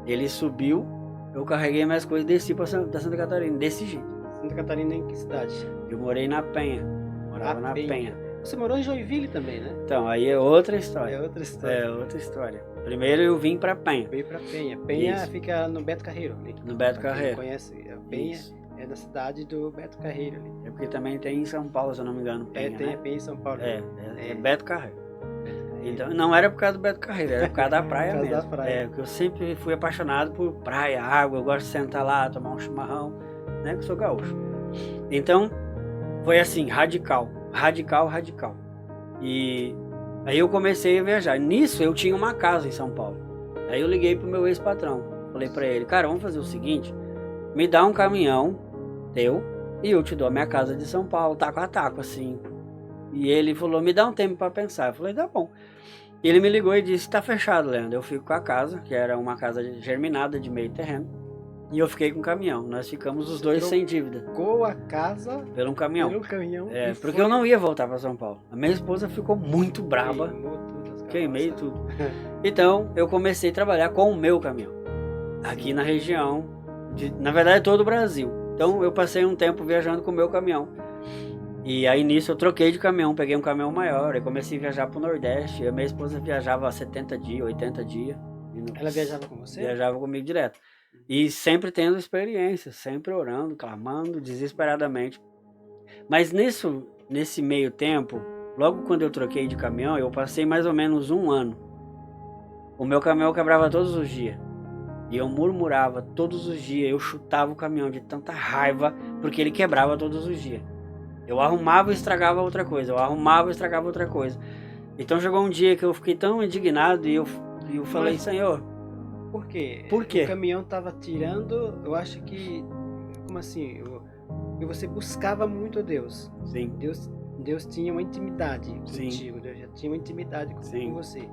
Ele subiu, eu carreguei minhas coisas e desci para Santa Catarina, desse jeito. Santa Catarina em que cidade? Eu morei na Penha, morava na Penha. Você morou em Joinville também, né? Então, aí é outra história. É outra história. É outra história. Primeiro eu vim para Penha. Veio para Penha. Penha Isso. Fica no Beto Carreiro. Ali. No Beto Pra quem Carreiro. Conhece? A Penha Isso. é na cidade do Beto Carreiro ali. É porque também tem em São Paulo, se eu não me engano, Penha, Tem né? a Penha em São Paulo. É Beto Carreiro. Então, não era por causa do Beto Carreiro, era por causa da praia Por causa mesmo. da praia. Porque eu sempre fui apaixonado por praia, água, eu gosto de sentar lá, tomar um chimarrão, né? Que eu sou gaúcho. Então, foi assim, radical. E aí eu comecei a viajar. Nisso, eu tinha uma casa em São Paulo. Aí eu liguei pro meu ex-patrão. Falei pra ele, cara, vamos fazer o seguinte, me dá um caminhão teu e eu te dou a minha casa de São Paulo, taco a taco, assim. E ele falou, me dá um tempo pra pensar. Eu falei, tá bom. Ele me ligou e disse, tá fechado, Leandro. Eu fico com a casa, que era uma casa germinada de meio terreno. E eu fiquei com o caminhão. Nós ficamos os dois sem dívida. Trocou a casa Pelo caminhão. pelo caminhão. É, e porque eu não ia voltar pra São Paulo. A minha esposa ficou muito braba. Queimou tudo as Queimei carroças. tudo. Então, eu comecei a trabalhar com o meu caminhão. Aqui na região, na verdade, todo o Brasil. Então, eu passei um tempo viajando com o meu caminhão. E aí, nisso, eu troquei de caminhão, peguei um caminhão maior. E comecei a viajar pro Nordeste. E a minha esposa viajava 70 dias, 80 dias. Ela viajava com você? Viajava comigo direto. E sempre tendo experiência, sempre orando, clamando, desesperadamente. Mas nesse meio tempo, logo quando eu troquei de caminhão, eu passei mais ou menos um ano. O meu caminhão quebrava todos os dias. E eu murmurava todos os dias. Eu chutava o caminhão de tanta raiva, porque ele quebrava todos os dias. Eu arrumava e estragava outra coisa. Eu arrumava e estragava outra coisa. Então chegou um dia que eu fiquei tão indignado e eu falei, Senhor... Por quê? Por quê? O caminhão tava tirando, eu acho que... Como assim? Você buscava muito a Deus. Sim. Deus tinha uma intimidade Sim. contigo. Deus já tinha uma intimidade Sim. com você.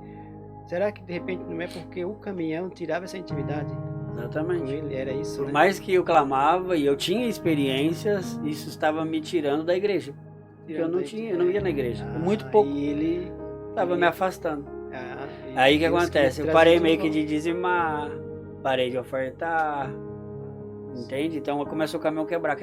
Será que de repente não é porque o caminhão tirava essa intimidade com Exatamente. ele? Era isso, Por né? mais que eu clamava e eu tinha experiências, isso estava me tirando da igreja. Porque eu não ia na igreja. Muito pouco. E ele... Estava me afastando. e Aí o que Deus acontece? queria Eu parei trazer meio de que volta. de dizimar, parei de ofertar, entende? Então começou o caminhão quebrar.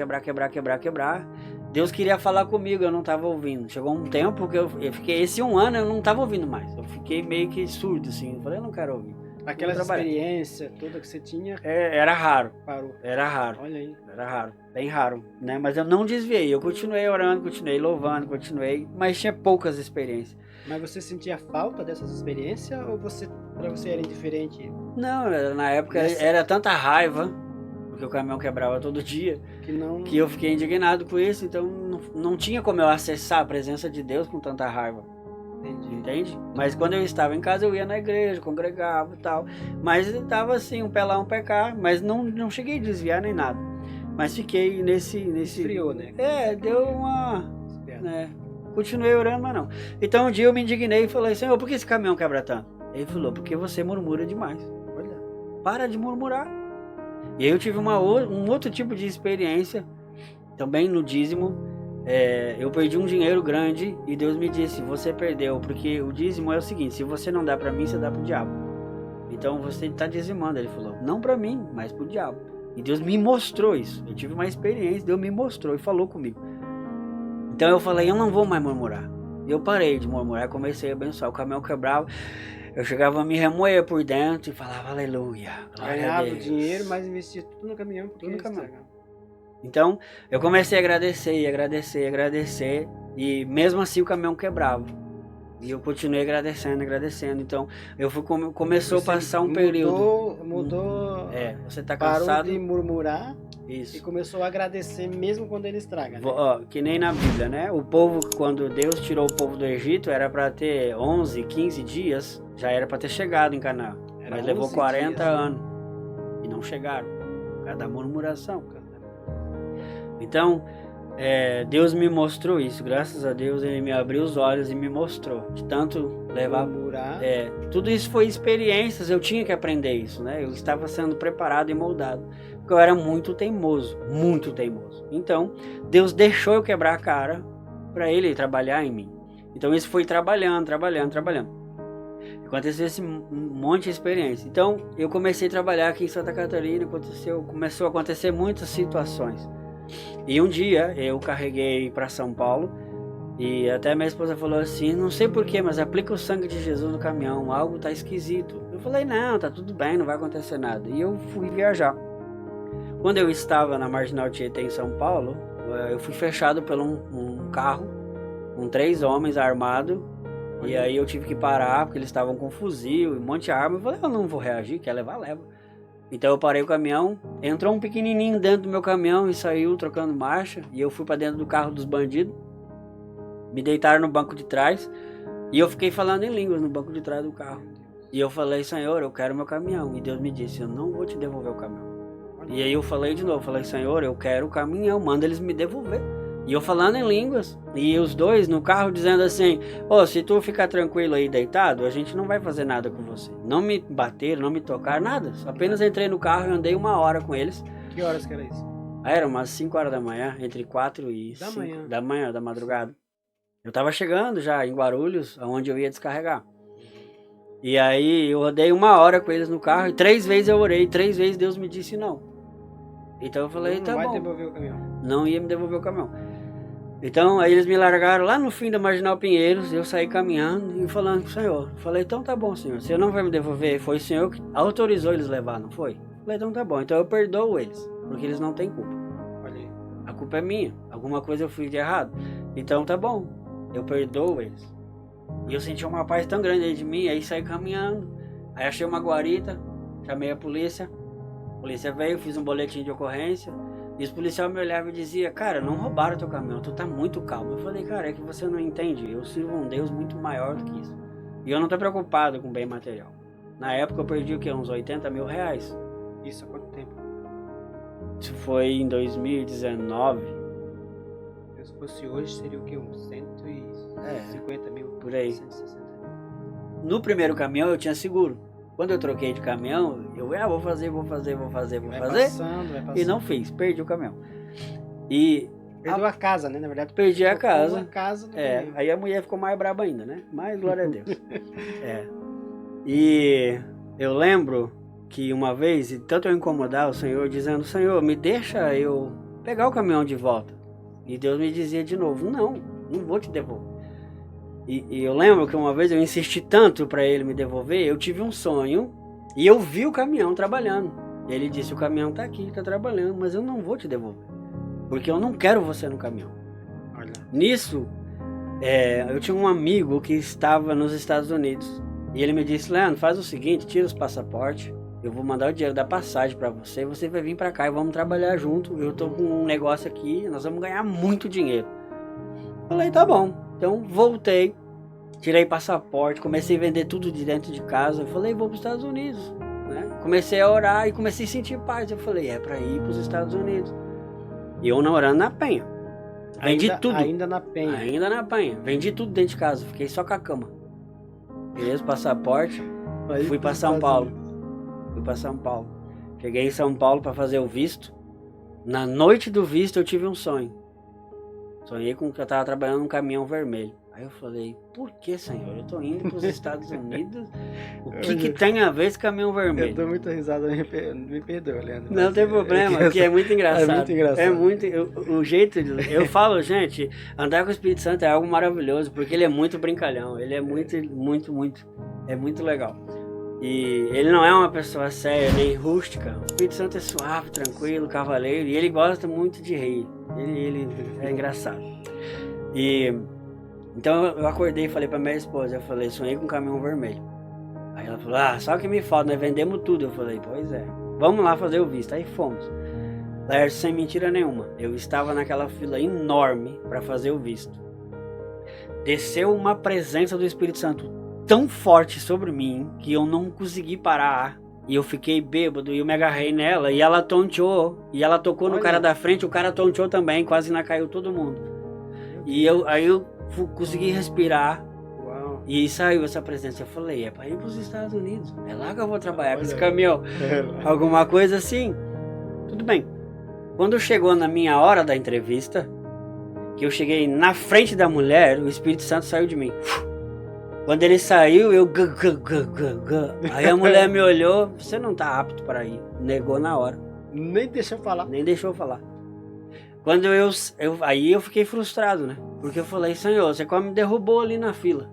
Deus queria falar comigo, eu não estava ouvindo. Chegou um tempo que eu fiquei, esse um ano eu não estava ouvindo mais. Eu fiquei meio que surdo, assim. Eu falei, eu não quero ouvir. Aquela Vou trabalhar. experiência toda que você tinha, Era raro, parou. era raro. Olha aí. Era raro, bem raro, né? Mas eu não desviei, eu continuei orando, continuei louvando, mas tinha poucas experiências. Mas você sentia falta dessas experiências ou para você era indiferente? Não, na época era tanta raiva, porque o caminhão quebrava todo dia, que eu fiquei indignado com isso, então não tinha como eu acessar a presença de Deus com tanta raiva. Entende? Mas quando eu estava em casa, eu ia na igreja, congregava e tal. Mas estava assim, um pé lá, um pé cá. Mas não cheguei a desviar nem nada. Mas fiquei nesse... Esfriou, né? Deu uma... né? Continuei orando, mas não. Então um dia eu me indignei e falei, Senhor, por que esse caminhão quebra tanto? Ele falou, porque você murmura demais. Olha. Para de murmurar. E aí eu tive um outro tipo de experiência, também no dízimo. Eu perdi um dinheiro grande e Deus me disse, você perdeu, porque o dízimo é o seguinte, se você não dá pra mim, você dá pro diabo. Então você está dizimando, ele falou, não pra mim, mas pro diabo. E Deus me mostrou isso, eu tive uma experiência, Deus me mostrou e falou comigo. Então eu falei, eu não vou mais murmurar. Eu parei de murmurar, comecei a abençoar, o caminhão quebrava, eu chegava a me remoer por dentro e falava, aleluia, glória a Ganhava Deus. dinheiro, mas investia tudo no caminhão. Tudo no caminhão. Então, eu comecei a agradecer, e mesmo assim o caminhão quebrava. E eu continuei agradecendo. Então, começou a passar um período. Mudou. Você tá parou cansado. de murmurar Isso. e começou a agradecer mesmo quando ele estraga. Né? Que nem na Bíblia, né? O povo, quando Deus tirou o povo do Egito, era para ter 11, 15 dias, já era para ter chegado em Canaã. Mas levou 40 dias, anos e não chegaram, por causa da murmuração. Então, Deus me mostrou isso, graças a Deus ele me abriu os olhos e me mostrou, de tanto levar... Murmurar. Tudo isso foi experiências, eu tinha que aprender isso, né? Eu estava sendo preparado e moldado, porque eu era muito teimoso. Então, Deus deixou eu quebrar a cara para ele trabalhar em mim. Então isso foi trabalhando. Aconteceu esse monte de experiência. Então, eu comecei a trabalhar aqui em Santa Catarina, começou a acontecer muitas situações. E um dia, eu carreguei para São Paulo, e até minha esposa falou assim, não sei porquê, mas aplica o sangue de Jesus no caminhão, algo tá esquisito. Eu falei, não, tá tudo bem, não vai acontecer nada. E eu fui viajar. Quando eu estava na Marginal Tietê, em São Paulo, eu fui fechado por um carro, com 3 homens armados. E aí eu tive que parar, porque eles estavam com fuzil e um monte de arma. Eu falei, eu não vou reagir, quer levar, leva. Então eu parei o caminhão, entrou um pequenininho dentro do meu caminhão e saiu trocando marcha. E eu fui para dentro do carro dos bandidos. Me deitaram no banco de trás. E eu fiquei falando em línguas no banco de trás do carro. E eu falei, Senhor, eu quero meu caminhão. E Deus me disse, eu não vou te devolver o caminhão. E aí eu falei de novo, falei, Senhor, eu quero o caminhão, manda eles me devolver. E eu falando em línguas, e os dois no carro dizendo assim, se tu ficar tranquilo aí deitado, a gente não vai fazer nada com você. Não me bateram, não me tocaram, nada. Apenas entrei no carro e andei 1 hora com eles. Que horas que era isso? Era umas 5 horas da manhã, entre 4 e 5 da manhã, da madrugada. Eu tava chegando já em Guarulhos, onde eu ia descarregar. E aí eu andei 1 hora com eles no carro, e 3 vezes eu orei, 3 vezes Deus me disse não. Então eu falei, tá bom. Não vai devolver o caminhão. Não ia me devolver o caminhão. Então, aí eles me largaram lá no fim da Marginal Pinheiros, eu saí caminhando e falando com o Senhor. Falei, então tá bom, Senhor, você não vai me devolver, foi o Senhor que autorizou eles levar, não foi? Falei, então tá bom, então eu perdoo eles, porque eles não têm culpa. Olha aí. A culpa é minha, alguma coisa eu fiz de errado. Então tá bom, eu perdoo eles. E eu senti uma paz tão grande aí de mim, aí saí caminhando, aí achei uma guarita, chamei a polícia veio, fiz um boletim de ocorrência. E os policiais me olhavam e diziam, cara, não roubaram teu caminhão, tu tá muito calmo. Eu falei, cara, é que você não entende, eu sirvo um Deus muito maior do que isso. E eu não tô preocupado com bem material. Na época eu perdi o quê? Uns 80 mil reais. Isso há quanto tempo? Isso foi em 2019. Se fosse hoje seria o quê? Uns 150 mil? Por aí. 160 mil. No primeiro caminhão eu tinha seguro. Quando eu troquei de caminhão, eu vou fazer. Passando. E não fiz, perdi o caminhão. E perdeu a casa, né? Na verdade, perdi a casa. Uma casa aí a mulher ficou mais braba ainda, né? Mas glória a Deus. E eu lembro que uma vez, e tanto eu incomodar o Senhor, dizendo, Senhor, me deixa eu pegar o caminhão de volta. E Deus me dizia de novo, não vou te devolver. E eu lembro que uma vez eu insisti tanto para ele me devolver, eu tive um sonho e eu vi o caminhão trabalhando. E ele disse, o caminhão tá aqui, tá trabalhando, mas eu não vou te devolver, porque eu não quero você no caminhão. Olha. Nisso, eu tinha um amigo que estava nos Estados Unidos e ele me disse, Leandro, faz o seguinte, tira os passaportes, eu vou mandar o dinheiro da passagem para você, você vai vir para cá e vamos trabalhar junto, eu tô com um negócio aqui, nós vamos ganhar muito dinheiro. Falei, tá bom. Então voltei, tirei passaporte, comecei a vender tudo de dentro de casa. Eu falei, vou para os Estados Unidos, né? Comecei a orar e comecei a sentir paz. Eu falei, é para ir para os Estados Unidos. E eu orando na Penha. Vendi tudo. Ainda na Penha. Vendi tudo dentro de casa, fiquei só com a cama. Fiz o passaporte, fui para São Paulo. Cheguei em São Paulo para fazer o visto. Na noite do visto eu tive um sonho. Sonhei com que eu estava trabalhando num caminhão vermelho. Aí eu falei, por que, Senhor? Eu tô indo para os Estados Unidos. O que tem a ver esse caminhão vermelho? Eu dou muita risada, me perdoa, Leandro. Não tem problema, porque é muito engraçado. É muito engraçado. O jeito, eu falo, gente, andar com o Espírito Santo é algo maravilhoso, porque ele é muito brincalhão, ele é muito legal. E ele não é uma pessoa séria, nem rústica. O Espírito Santo é suave, tranquilo, cavaleiro, e ele gosta muito de rir. Ele é engraçado. Então eu acordei e falei pra minha esposa, eu falei, sonhei com um caminhão vermelho. Aí ela falou, só que me falta, nós vendemos tudo. Eu falei, pois é, vamos lá fazer o visto. Aí fomos. Laércio, sem mentira nenhuma, eu estava naquela fila enorme para fazer o visto. Desceu uma presença do Espírito Santo tão forte sobre mim que eu não consegui parar. E eu fiquei bêbado e eu me agarrei nela e ela tonteou. E ela tocou no cara da frente, o cara tonteou também, quase caiu todo mundo. E aí eu consegui respirar. Uau. E saiu essa presença. Eu falei, é para ir para os Estados Unidos. É lá que eu vou trabalhar com esse caminhão. Alguma coisa assim. Tudo bem. Quando chegou na minha hora da entrevista, que eu cheguei na frente da mulher, o Espírito Santo saiu de mim. Quando ele saiu, eu... Aí a mulher me olhou, você não tá apto para ir. Negou na hora. Nem deixou falar. Nem deixou eu falar. Quando aí eu fiquei frustrado, né? Porque eu falei, Senhor, você quase me derrubou ali na fila.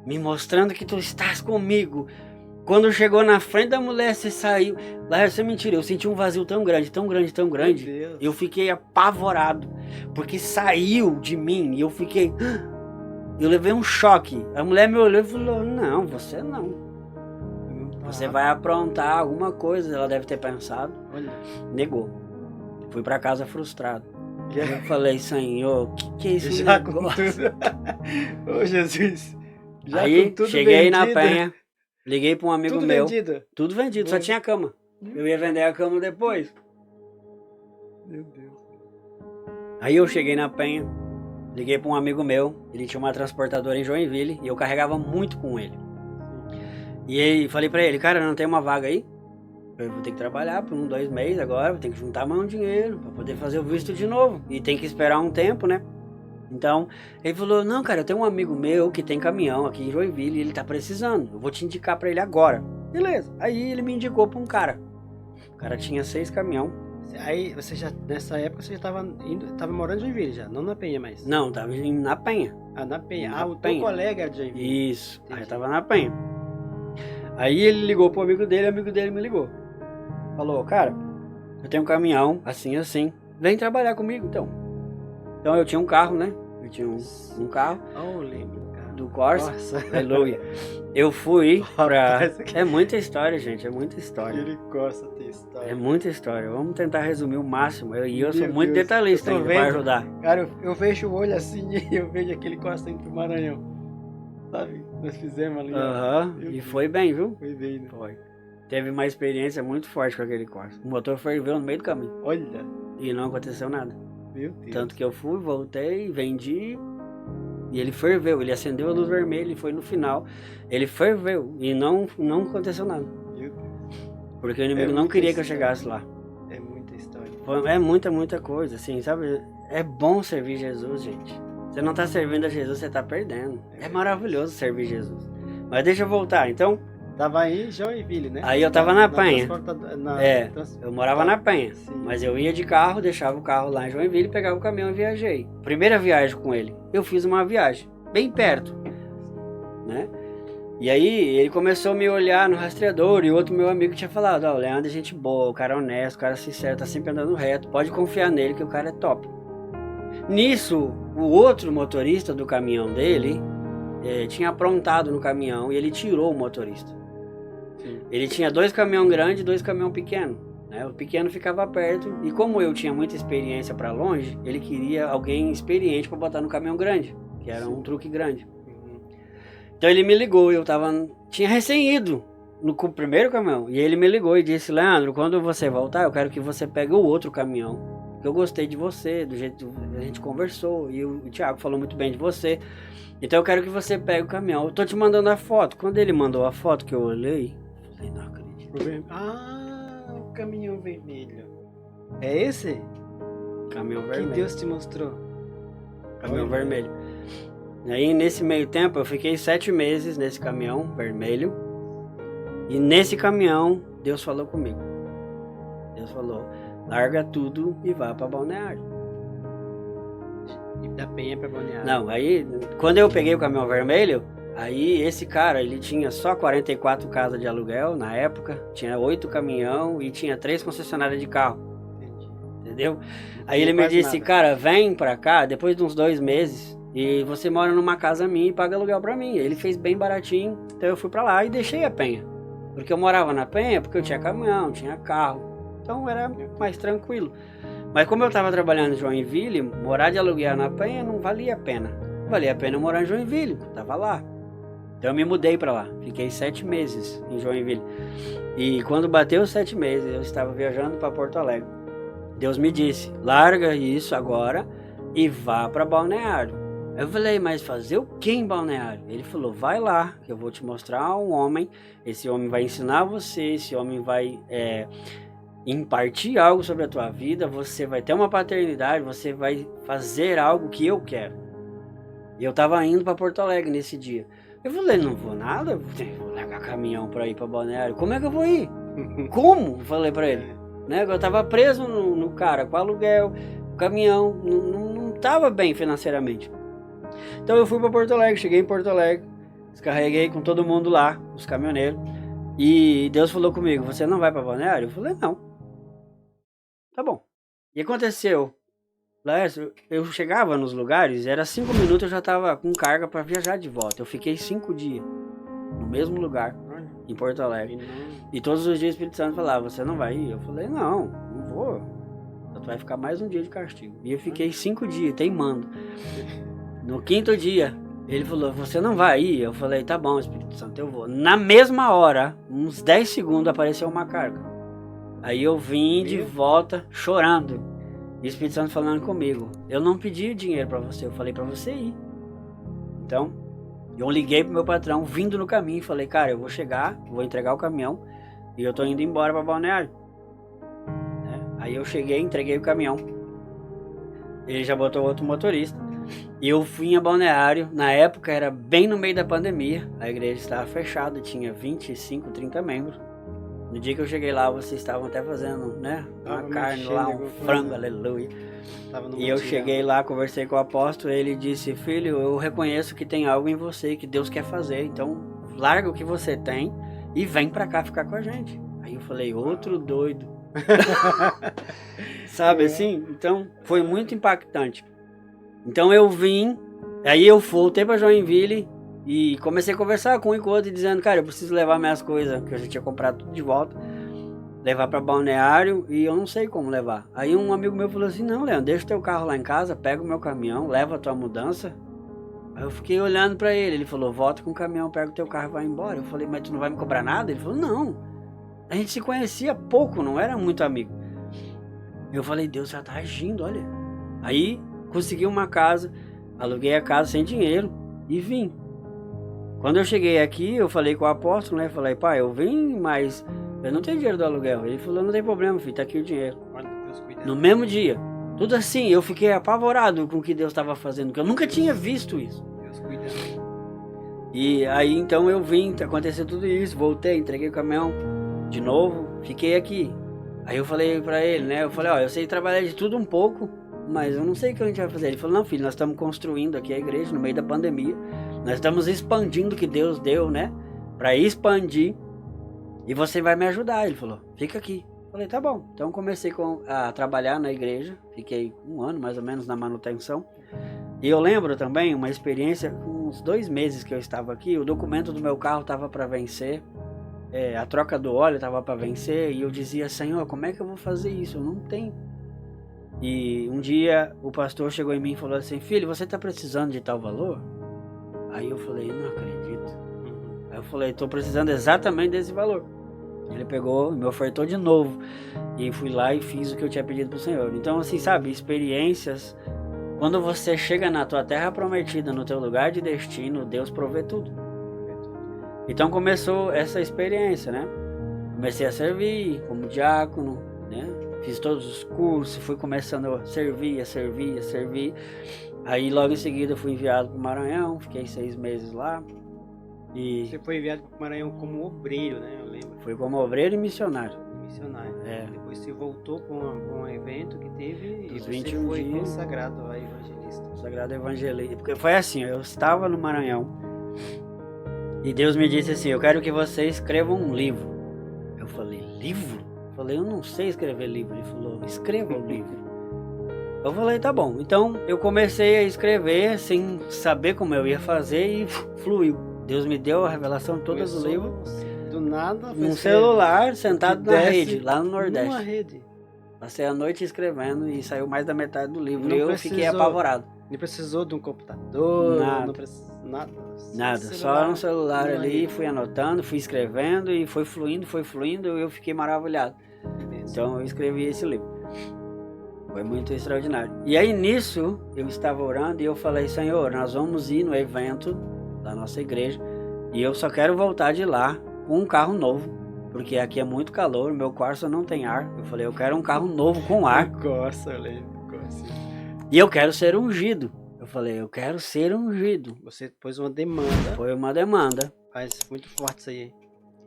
Me mostrando que tu estás comigo. Quando chegou na frente da mulher, você saiu. Lá, isso é mentira, eu senti um vazio tão grande, tão grande, tão grande. Eu fiquei apavorado. Porque saiu de mim e eu fiquei... Eu levei um choque. A mulher me olhou e falou, não, você não. Você vai aprontar alguma coisa. Ela deve ter pensado. Negou. Fui pra casa frustrado. Eu falei, Senhor, que é isso? Já com tudo. Ô Jesus. Já aí com tudo cheguei vendido. Na Penha. Liguei pra um amigo tudo meu. Vendido. Tudo vendido, só tinha cama. Eu ia vender a cama depois. Meu Deus. Aí eu cheguei na Penha. Liguei para um amigo meu, ele tinha uma transportadora em Joinville e eu carregava muito com ele. E aí falei para ele, cara, não tem uma vaga aí? Eu vou ter que trabalhar por 2 meses agora, vou ter que juntar mais um dinheiro para poder fazer o visto de novo. E tem que esperar um tempo, né? Então, ele falou, não, cara, eu tenho um amigo meu que tem caminhão aqui em Joinville e ele tá precisando. Eu vou te indicar para ele agora. Beleza. Aí ele me indicou para um cara. O cara tinha 6 caminhões. Aí você já, nessa época, você já tava morando em Joinville já, não na Penha mais? Não, tava na Penha. Ah, na Penha. Na o Penha. Teu colega era de Joinville. Isso, entendi. Aí eu tava na Penha. Aí ele ligou pro amigo dele, o amigo dele me ligou. Falou, cara, eu tenho um caminhão, assim, vem trabalhar comigo, então. Então eu tinha um carro, né? Eu tinha um carro. Oh, lembro, cara. Do Corsa. Aleluia. Eu fui pra... É muita história, gente, é muita história. Ele gosta de história. É muita história. Vamos tentar resumir o máximo. Eu sou muito detalhista ainda pra ajudar. Cara, eu fecho o olho assim e eu vejo aquele Corsa indo pro Maranhão. Sabe? Nós fizemos ali. E foi bem, viu? Foi bem, né? Foi. Teve uma experiência muito forte com aquele Corsa. O motor ferveu no meio do caminho. Olha. E não aconteceu nada. Meu Deus. Tanto que eu fui, voltei, vendi... E ele ferveu, ele acendeu a luz vermelha e foi no final. Ele ferveu e não aconteceu nada. Meu Deus. Porque o inimigo não queria que eu chegasse lá. É muita história. É muita coisa, assim, sabe? É bom servir Jesus, gente. Você não tá servindo a Jesus, você tá perdendo. É maravilhoso servir Jesus. Mas deixa eu voltar, então... Tava aí em Joinville, né? Aí eu tava na Penha. Eu morava na Penha. Sim. Mas eu ia de carro, deixava o carro lá em Joinville, pegava o caminhão e viajei. Primeira viagem com ele, eu fiz uma viagem, bem perto, né? E aí ele começou a me olhar no rastreador e outro meu amigo tinha falado, ó, o Leandro é gente boa, o cara é honesto, o cara é sincero, tá sempre andando reto, pode confiar nele que o cara é top. Nisso, o outro motorista do caminhão dele tinha aprontado no caminhão e ele tirou o motorista. Ele tinha 2 caminhões grandes e 2 caminhões pequenos, né? O pequeno ficava perto e como eu tinha muita experiência para longe, ele queria alguém experiente para botar no caminhão grande, que era um truque grande. Então ele me ligou, tinha recém ido no primeiro caminhão e ele me ligou e disse, Leandro, quando você voltar eu quero que você pegue o outro caminhão, porque eu gostei de você, do jeito que a gente conversou e o Thiago falou muito bem de você, então eu quero que você pegue o caminhão, eu tô te mandando a foto. Quando ele mandou a foto que eu olhei, falei, não acredito. Ah, o caminhão vermelho. É esse? Caminhão vermelho. Que Deus te mostrou. Caminhão vermelho. E aí nesse meio tempo eu fiquei 7 meses nesse caminhão vermelho. E nesse caminhão Deus falou comigo. Deus falou, larga tudo e vá para Balneário. E da Penha para Balneário. Não, aí quando eu peguei o caminhão vermelho, aí esse cara, ele tinha só 44 casas de aluguel na época, tinha 8 caminhão e tinha 3 concessionárias de carro. Entendi. Entendeu? Aí ele me disse, nada. Cara, vem pra cá depois de uns 2 meses e você mora numa casa minha e paga aluguel pra mim. Ele fez bem baratinho, então eu fui pra lá e deixei a Penha. Porque eu morava na Penha porque eu tinha caminhão, tinha carro, então era mais tranquilo. Mas como eu estava trabalhando em Joinville, morar de aluguel na Penha não valia a pena. Valia a pena eu morar em Joinville, eu estava lá. Então eu me mudei para lá, fiquei 7 meses em Joinville. E quando bateu os 7 meses, eu estava viajando para Porto Alegre. Deus me disse, larga isso agora e vá para Balneário. Eu falei, mas fazer o que em Balneário? Ele falou, vai lá, que eu vou te mostrar um homem, esse homem vai ensinar você, esse homem vai... impartir algo sobre a tua vida, você vai ter uma paternidade, você vai fazer algo que eu quero. E eu estava indo para Porto Alegre nesse dia. Eu falei, não vou nada, vou largar caminhão pra ir pra Balneário. Como é que eu vou ir? Como? Eu falei pra ele. Né? Eu tava preso no cara, com aluguel, caminhão, não tava bem financeiramente. Então eu fui pra Porto Alegre, cheguei em Porto Alegre, descarreguei com todo mundo lá, os caminhoneiros, e Deus falou comigo, você não vai pra Balneário? Eu falei, não. Tá bom. E aconteceu, Laércio, eu chegava nos lugares, era 5 minutos eu já tava com carga pra viajar de volta. Eu fiquei 5 dias no mesmo lugar, em Porto Alegre. E todos os dias o Espírito Santo falava, você não vai ir? Eu falei, não vou. Tu vai ficar mais um dia de castigo. E eu fiquei 5 dias teimando. No 5º dia, ele falou, você não vai ir? Eu falei, tá bom, Espírito Santo, eu vou. Na mesma hora, uns 10 segundos, apareceu uma carga. Aí eu vim de volta chorando. E o Espírito Santo falando comigo, eu não pedi dinheiro pra você, eu falei pra você ir. Então, eu liguei pro meu patrão, vindo no caminho, e falei, cara, eu vou chegar, vou entregar o caminhão, e eu tô indo embora pra Balneário. Aí eu cheguei, entreguei o caminhão, ele já botou outro motorista, e eu fui a Balneário. Na época era bem no meio da pandemia, a igreja estava fechada, tinha 25, 30 membros. No dia que eu cheguei lá, vocês estavam até fazendo, né, uma carne lá, um frango, aleluia. E eu cheguei lá, conversei com o apóstolo, ele disse, filho, eu reconheço que tem algo em você que Deus quer fazer, então larga o que você tem e vem pra cá ficar com a gente. Aí eu falei, outro doido. Sabe assim? Então foi muito impactante. Então eu vim, aí eu voltei pra Joinville e comecei a conversar com um e com o outro, dizendo, cara, eu preciso levar minhas coisas, que eu já tinha comprado tudo de volta, levar pra Balneário e eu não sei como levar. Aí um amigo meu falou assim, não, Leandro, deixa teu carro lá em casa, pega o meu caminhão, leva a tua mudança. Aí eu fiquei olhando pra ele, ele falou, volta com o caminhão, pega o teu carro e vai embora. Eu falei, mas tu não vai me cobrar nada? Ele falou, não. A gente se conhecia pouco, não era muito amigo. Eu falei, Deus já tá agindo, olha. Aí consegui uma casa, aluguei a casa sem dinheiro e vim. Quando eu cheguei aqui, eu falei com o apóstolo, né? Falei, pai, eu vim, mas eu não tenho dinheiro do aluguel. Ele falou, não tem problema, filho, tá aqui o dinheiro. No mesmo dia. Tudo assim, eu fiquei apavorado com o que Deus estava fazendo, porque eu nunca tinha visto isso. Deus cuidando. E aí, então, eu vim, aconteceu tudo isso, voltei, entreguei o caminhão de novo, fiquei aqui. Aí eu falei pra ele, né? Eu falei, ó, eu sei trabalhar de tudo um pouco, mas eu não sei o que a gente vai fazer. Ele falou, não, filho, nós estamos construindo aqui a igreja no meio da pandemia. Nós estamos expandindo o que Deus deu, né? Pra expandir. E você vai me ajudar. Ele falou, fica aqui. Eu falei, tá bom. Então comecei a trabalhar na igreja. Fiquei 1 ano mais ou menos na manutenção. E eu lembro também uma experiência, uns 2 meses que eu estava aqui, o documento do meu carro estava para vencer. A troca do óleo estava para vencer. E eu dizia, Senhor, como é que eu vou fazer isso? Eu não tenho. E um dia o pastor chegou em mim e falou assim, filho, você está precisando de tal valor? Aí eu falei, não acredito. Aí eu falei, estou precisando exatamente desse valor. Ele pegou, me ofertou de novo. E fui lá e fiz o que eu tinha pedido pro Senhor. Então, assim, sabe, experiências. Quando você chega na tua terra prometida, no teu lugar de destino, Deus provê tudo. Então começou essa experiência, né? Comecei a servir como diácono, né? Fiz todos os cursos, fui começando a servir. Aí logo em seguida fui enviado para o Maranhão, fiquei 6 meses lá. E você foi enviado para o Maranhão como obreiro, né? Eu lembro. Fui como obreiro e missionário. Depois você voltou para um evento que teve e você 21 foi dias, consagrado a evangelista. Consagrado a evangelista. Porque foi assim, eu estava no Maranhão e Deus me disse assim, eu quero que você escreva um livro. Eu falei, livro? Eu falei, eu não sei escrever livro. Ele falou, escreva um livro. Eu falei, tá bom. Então eu comecei a escrever sem saber como eu ia fazer e fluiu. Deus me deu a revelação toda do livro. Do nada. Num celular, sentado na rede, lá no Nordeste. Numa rede. Passei a noite escrevendo e saiu mais da metade do livro. Eu fiquei apavorado. Não precisou de um computador? Nada. Só no celular ali, fui anotando, fui escrevendo e foi fluindo e eu fiquei maravilhado. Então eu escrevi esse livro. Foi muito extraordinário. E aí nisso, eu estava orando e eu falei, Senhor, nós vamos ir no evento da nossa igreja e eu só quero voltar de lá com um carro novo, porque aqui é muito calor, meu Corsa não tem ar. Eu falei, eu quero um carro novo com ar. Corsa, eu lembro. E eu quero ser ungido. falei, eu quero ser ungido. Você pôs uma demanda. Foi uma demanda. Mas muito forte isso aí.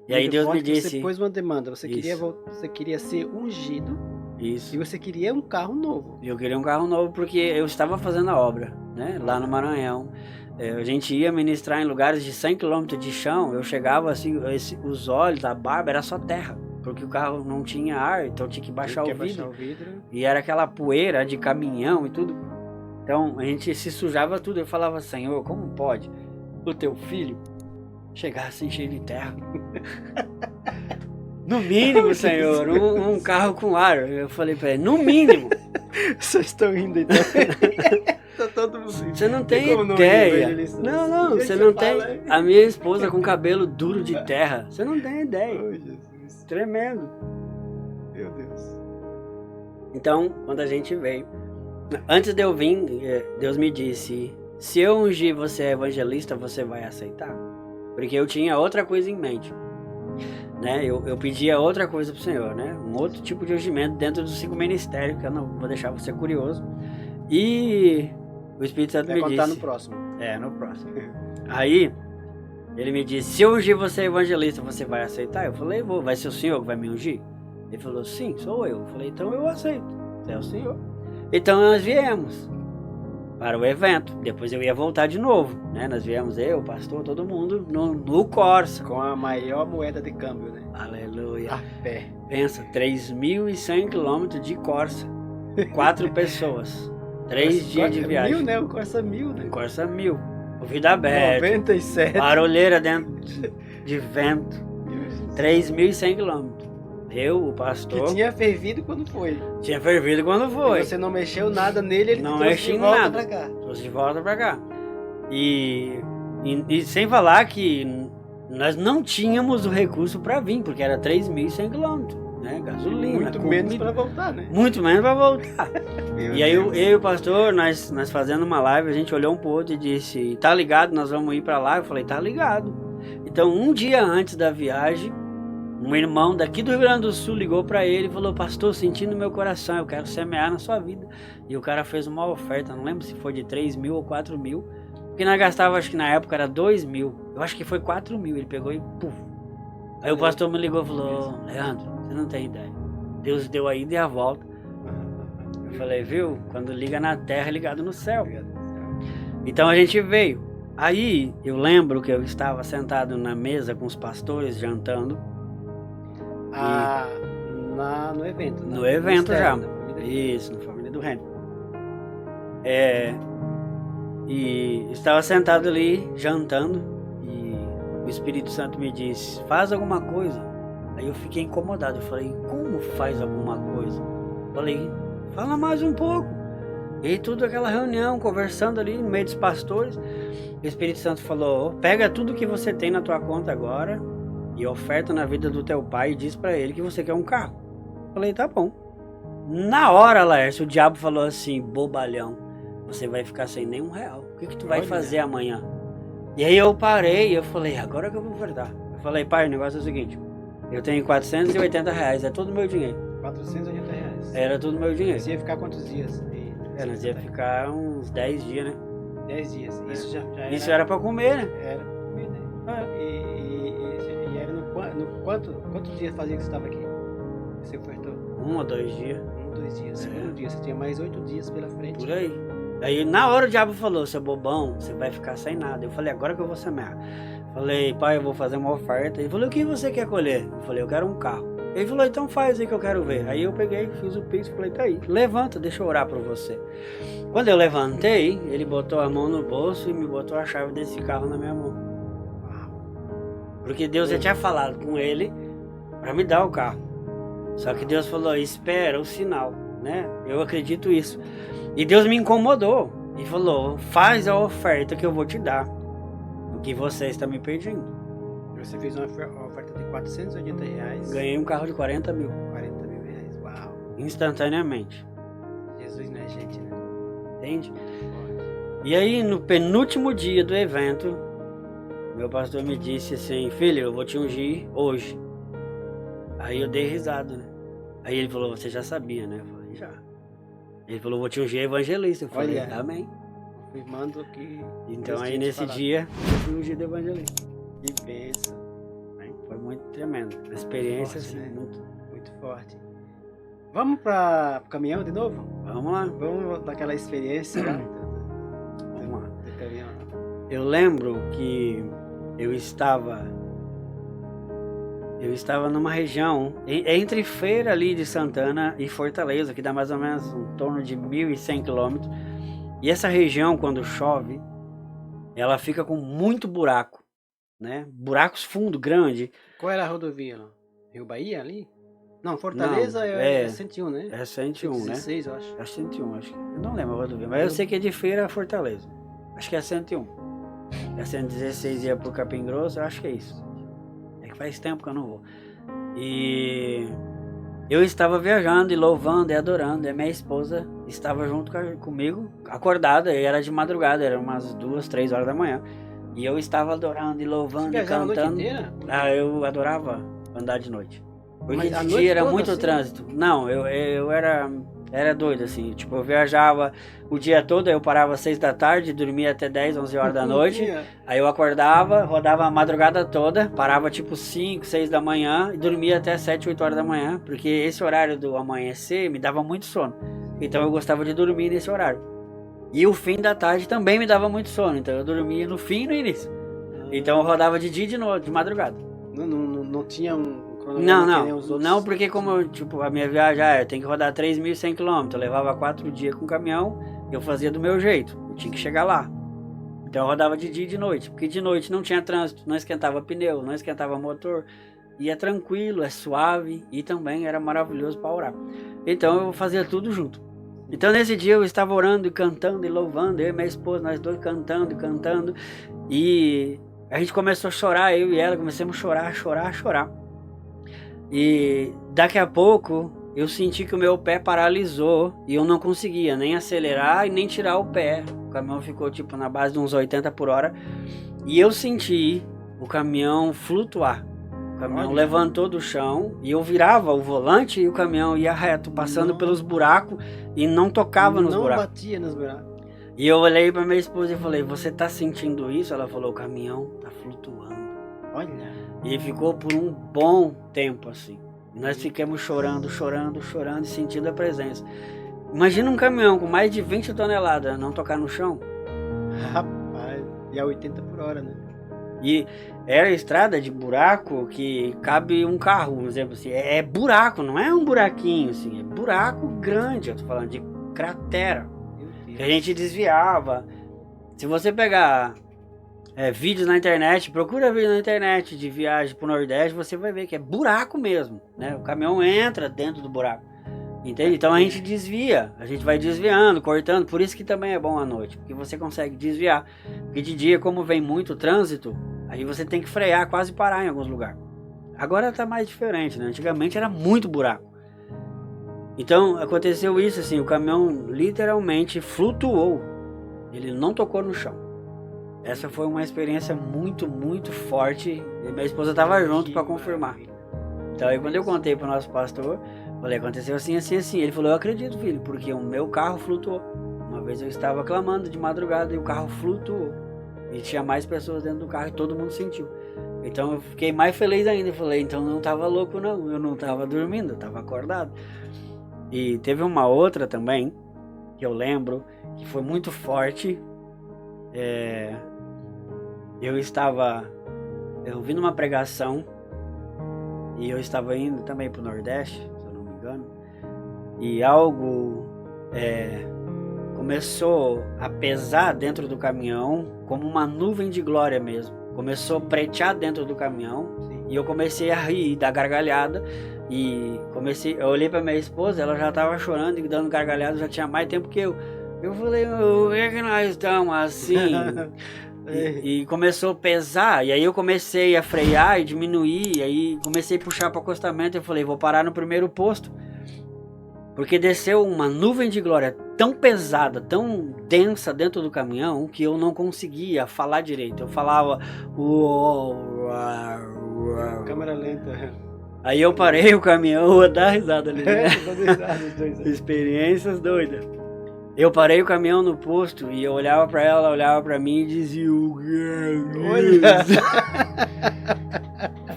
E aí Deus me disse... Você pôs uma demanda, você queria ser ungido. Isso. E você queria um carro novo. Eu queria um carro novo porque eu estava fazendo a obra, né? Lá no Maranhão. A gente ia ministrar em lugares de 100 km de chão. Eu chegava assim, os olhos, a barba, era só terra. Porque o carro não tinha ar, então tinha que baixar o vidro. E era aquela poeira de caminhão e tudo. Então a gente se sujava tudo. Eu falava, Senhor, como pode o teu filho chegar assim cheio de terra? No mínimo, Senhor, um carro com ar. Eu falei pra ele, no mínimo. Vocês estão rindo então. Tá todo mundo. Você não tem ideia. Não, você não tem. A minha esposa com cabelo duro de terra. Você não tem ideia. Oh, Jesus. Tremendo. Meu Deus. Então, quando a gente veio, antes de eu vir, Deus me disse, se eu ungir você evangelista, você vai aceitar? Porque eu tinha outra coisa em mente. Né? Eu pedia outra coisa pro Senhor, né? Um outro tipo de ungimento dentro do 5 ministérios, que eu não vou deixar você curioso. E o Espírito Santo me disse... Vai contar no próximo. No próximo. Aí, ele me disse, se eu ungir você evangelista, você vai aceitar? Eu falei, vou. Vai ser o Senhor que vai me ungir? Ele falou, sim, sou eu. Eu falei, então eu aceito. Você é o Senhor. Então nós viemos para o evento. Depois eu ia voltar de novo, né? Nós viemos, eu, o pastor, todo mundo no Corsa. Com a maior moeda de câmbio, né? Aleluia. A pé. Pensa, 3.100 km de Corsa. 4 pessoas. 3 dias de viagem. 1000, né? O Corsa 1000, né? O Corsa 1000. O vidro aberto. 97. Barulheira dentro de vento. 3.100 km. Eu, o pastor... Que tinha fervido quando foi. Tinha fervido quando foi. E você não mexeu nada nele, ele não trouxe de volta pra cá. Trouxe de volta pra cá. E sem falar que nós não tínhamos o recurso pra vir, porque era 3.100 km, né? Gasolina. Muito menos pra voltar, né? Muito menos pra voltar. E aí eu e o pastor, nós fazendo uma live, a gente olhou um pro outro e disse, tá ligado, nós vamos ir pra lá? Eu falei, tá ligado. Então um dia antes da viagem, um irmão daqui do Rio Grande do Sul ligou pra ele e falou, pastor, senti no meu coração, eu quero semear na sua vida. E o cara fez uma oferta, não lembro se foi de 3.000 ou 4.000, porque nós gastava, acho que na época era 2.000, eu acho que foi 4.000, ele pegou e puf. Aí o pastor me ligou e falou, Leandro, você não tem ideia, Deus deu a ida e a volta. Eu falei, viu, quando liga na terra, é ligado no céu. Então a gente veio. Aí eu lembro que eu estava sentado na mesa com os pastores jantando. No evento. No evento já. Isso, na família do Reino. E estava sentado ali, jantando, e o Espírito Santo me disse, faz alguma coisa. Aí eu fiquei incomodado, eu falei, como faz alguma coisa? Eu falei, fala mais um pouco. E tudo aquela reunião, conversando ali no meio dos pastores, o Espírito Santo falou, pega tudo que você tem na tua conta agora, e oferta na vida do teu pai e diz pra ele que você quer um carro. Falei, tá bom. Na hora, Laércio, o diabo falou assim, bobalhão, você vai ficar sem nenhum real. O que tu vai fazer amanhã? E aí eu parei e eu falei, agora que eu vou ofertar. Eu falei, pai, o negócio é o seguinte, eu tenho 480 reais, é todo meu dinheiro. 480 reais. Era tudo meu dinheiro. Você ia ficar quantos dias? Nós ia ficar uns 10 dias, né? 10 dias. Isso já era... Isso era pra comer, né? Era pra comer, né? E era quantos dias fazia que você estava aqui? Você ofertou? 1 ou 2 dias. 1 ou 2 dias. Segundo dia, você tinha mais 8 dias pela frente. Por aí. Aí na hora o diabo falou, seu bobão, você vai ficar sem nada. Eu falei, agora que eu vou semear. Falei, pai, eu vou fazer uma oferta. Ele falou, o que você quer colher? Eu falei, eu quero um carro. Ele falou, então faz aí que eu quero ver. Aí eu peguei, fiz o pix, falei, tá aí, levanta, deixa eu orar por você. Quando eu levantei, ele botou a mão no bolso e me botou a chave desse carro na minha mão. Porque Deus já tinha falado com ele para me dar o carro. Só que Deus falou, espera o sinal, né? Eu acredito isso. E Deus me incomodou e falou, faz a oferta que eu vou te dar, o que você está me pedindo. Você fez uma oferta de 480 reais. Ganhei um carro de 40 mil. 40 mil reais, uau. Instantaneamente. Jesus não é gente, né? Entende? E aí, no penúltimo dia do evento, meu pastor me disse assim, filho, eu vou te ungir hoje. Aí eu dei risada, né? Aí ele falou, você já sabia, né? Eu falei, já. Ele falou, vou te ungir evangelista. Eu falei, amém. Confirmando que... Então aí nesse dia, eu fui ungido evangelista. Que bênção. Foi muito tremendo. A experiência, Forte, assim, né? muito Forte. Vamos para o caminhão de novo? Vamos lá. Vamos daquela experiência lá. Vamos lá. Do caminhão. Eu lembro que eu estava numa região entre Feira ali de Santana e Fortaleza, que dá mais ou menos em torno de 1.100 quilômetros. E essa região, quando chove, ela fica com muito buraco, né? Buracos fundo, grande. Qual era a rodovia lá? Rio Bahia ali? Não, Fortaleza Não, é 101, né? É 101, 16, né? eu acho. É 101, acho que. Eu não lembro a rodovia, mas eu sei que é de Feira a Fortaleza. Acho que é 101. É 116 ia pro Capim Grosso, eu acho que é isso. É que faz tempo que eu não vou. E eu estava viajando e louvando e adorando, e a minha esposa estava junto comigo, acordada, e era de madrugada, era umas 2, 3 horas da manhã. E eu estava adorando e louvando e cantando. A noite inteira? Ah, eu adorava andar de noite. Porque Mas a de noite dia era toda, muito assim? trânsito. Não, eu era doido, assim. Tipo, eu viajava o dia todo, eu parava às 6 da tarde, dormia até 10, 11 horas da noite. Aí eu acordava, rodava a madrugada toda, parava tipo 5, 6 da manhã e dormia até 7, 8 horas da manhã. Porque esse horário do amanhecer me dava muito sono. Então eu gostava de dormir nesse horário. E o fim da tarde também me dava muito sono. Então eu dormia no fim e no início. Então eu rodava de dia e de noite, de madrugada. Não tinha um cronograma que nem os outros? Não, porque como tipo, a minha viagem eu tenho que rodar 3.100 km, eu levava 4 dias com o caminhão, eu fazia do meu jeito, eu tinha que chegar lá. Então eu rodava de dia e de noite, porque de noite não tinha trânsito, não esquentava pneu, não esquentava motor, e é tranquilo, é suave e também era maravilhoso para orar. Então eu fazia tudo junto. Então nesse dia eu estava orando e cantando e louvando, eu e minha esposa, nós dois cantando, e a gente começou a chorar, eu e ela, começamos a chorar. E daqui a pouco eu senti que o meu pé paralisou e eu não conseguia nem acelerar e nem tirar o pé. O caminhão ficou tipo na base de uns 80 por hora e eu senti o caminhão flutuar. O caminhão levantou do chão e eu virava o volante e o caminhão ia reto, passando pelos buracos e não tocava nos buracos. Não batia nos buracos. E eu olhei para minha esposa e falei, você tá sentindo isso? Ela falou, o caminhão tá flutuando. Olha. E ficou por um bom tempo assim. Nós ficamos chorando e sentindo a presença. Imagina um caminhão com mais de 20 toneladas não tocar no chão. Rapaz, e a 80 por hora, né? E era estrada de buraco que cabe um carro, por exemplo assim. É buraco, não é um buraquinho assim, é buraco grande, eu tô falando de cratera. Que a gente desviava. Se você pegar vídeos na internet, procura vídeo na internet de viagem pro Nordeste, você vai ver que é buraco mesmo, né? O caminhão entra dentro do buraco, entende? Então a gente desvia, a gente vai desviando, cortando, por isso que também é bom à noite, porque você consegue desviar. Porque de dia, como vem muito trânsito, aí você tem que frear, quase parar em alguns lugares. Agora tá mais diferente, né? Antigamente era muito buraco. Então aconteceu isso assim, o caminhão literalmente flutuou, ele não tocou no chão. Essa foi uma experiência muito, muito forte e minha esposa estava junto para confirmar. Então aí quando eu contei para o nosso pastor, falei, aconteceu assim, assim, assim. Ele falou, eu acredito, filho, porque o meu carro flutuou. Uma vez eu estava clamando de madrugada e o carro flutuou. E tinha mais pessoas dentro do carro e todo mundo sentiu. Então eu fiquei mais feliz ainda. Eu falei, então não estava louco não, eu não estava dormindo, eu estava acordado. E teve uma outra também, que eu lembro, que foi muito forte. Eu estava ouvindo uma pregação e eu estava indo também para o Nordeste, se eu não me engano, e algo começou a pesar dentro do caminhão como uma nuvem de glória mesmo. Começou a pretear dentro do caminhão. Sim. E eu comecei a rir, dar gargalhada. E eu olhei para minha esposa, ela já estava chorando e dando gargalhada, já tinha mais tempo que eu. Eu falei, por que nós estamos assim? e começou a pesar, e aí eu comecei a frear e diminuir, e aí comecei a puxar para o acostamento, eu falei, vou parar no primeiro posto. Porque desceu uma nuvem de glória tão pesada, tão densa dentro do caminhão, que eu não conseguia falar direito. Eu falava... Câmera lenta. Aí eu parei o caminhão, vou dar risada ali, né? Experiências doidas. Eu parei o caminhão no posto e eu olhava pra ela, olhava pra mim e dizia: Olha!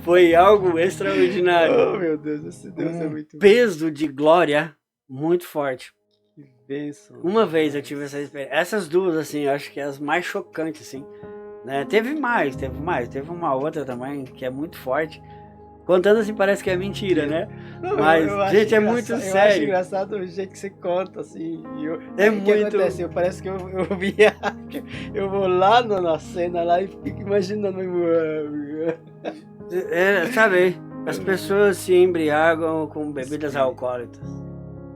Foi algo extraordinário. Oh, meu Deus, esse Deus é muito peso de glória muito forte. Que bênção. Uma vez eu tive essa experiência. Essas duas, assim, eu acho que as mais chocantes, assim. Né? Teve uma outra também que é muito forte. Contando assim parece que é mentira, né? Não, mas, gente, é muito sério. Eu acho engraçado o jeito que você conta, assim. É o que muito... acontece? Parece que eu viajo, eu vou lá na cena lá e fico imaginando. Sabe, as pessoas se embriagam com bebidas alcoólicas.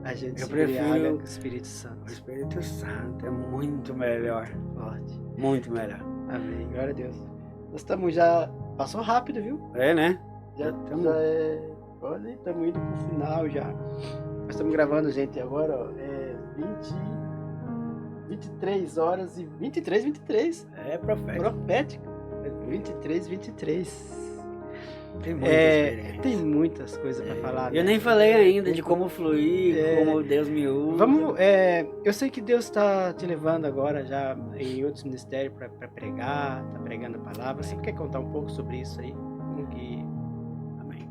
A gente eu se prefiro embriaga com o Espírito Santo. O Espírito Santo é muito melhor. Forte. Muito melhor. Amém. Glória a Deus. Nós estamos já... Passou rápido, viu? É, né? Já é... Olha, estamos indo pro final já. Nós estamos gravando, gente, agora, ó, 23 horas e 23. É profético. 23. Tem muita experiência. Tem muitas coisas para falar. Eu nem falei ainda de como fluir, como Deus me usa. Eu sei que Deus está te levando agora já em outros ministérios para pregar, está pregando a palavra. Você quer contar um pouco sobre isso aí? Como que... Amém.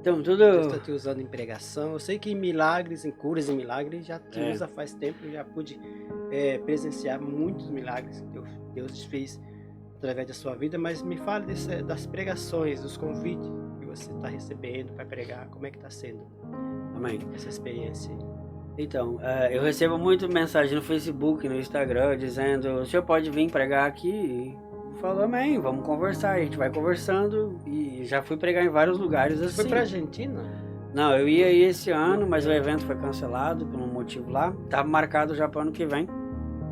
Então, tudo... Deus está te usando em pregação. Eu sei que em milagres, em curas e milagres, já te usa faz tempo. Já pude presenciar muitos milagres que Deus fez através da sua vida, mas me fale das pregações, dos convites que você está recebendo para pregar, como é que está sendo? Amém. Essa experiência aí. Então, eu recebo muito mensagem no Facebook, no Instagram, dizendo: o senhor pode vir pregar aqui? Eu falo: amém, vamos conversar. A gente vai conversando e já fui pregar em vários lugares assim. Você foi para Argentina? Não, eu ia ir esse ano, mas o evento foi cancelado por um motivo lá. Estava marcado já para ano que vem.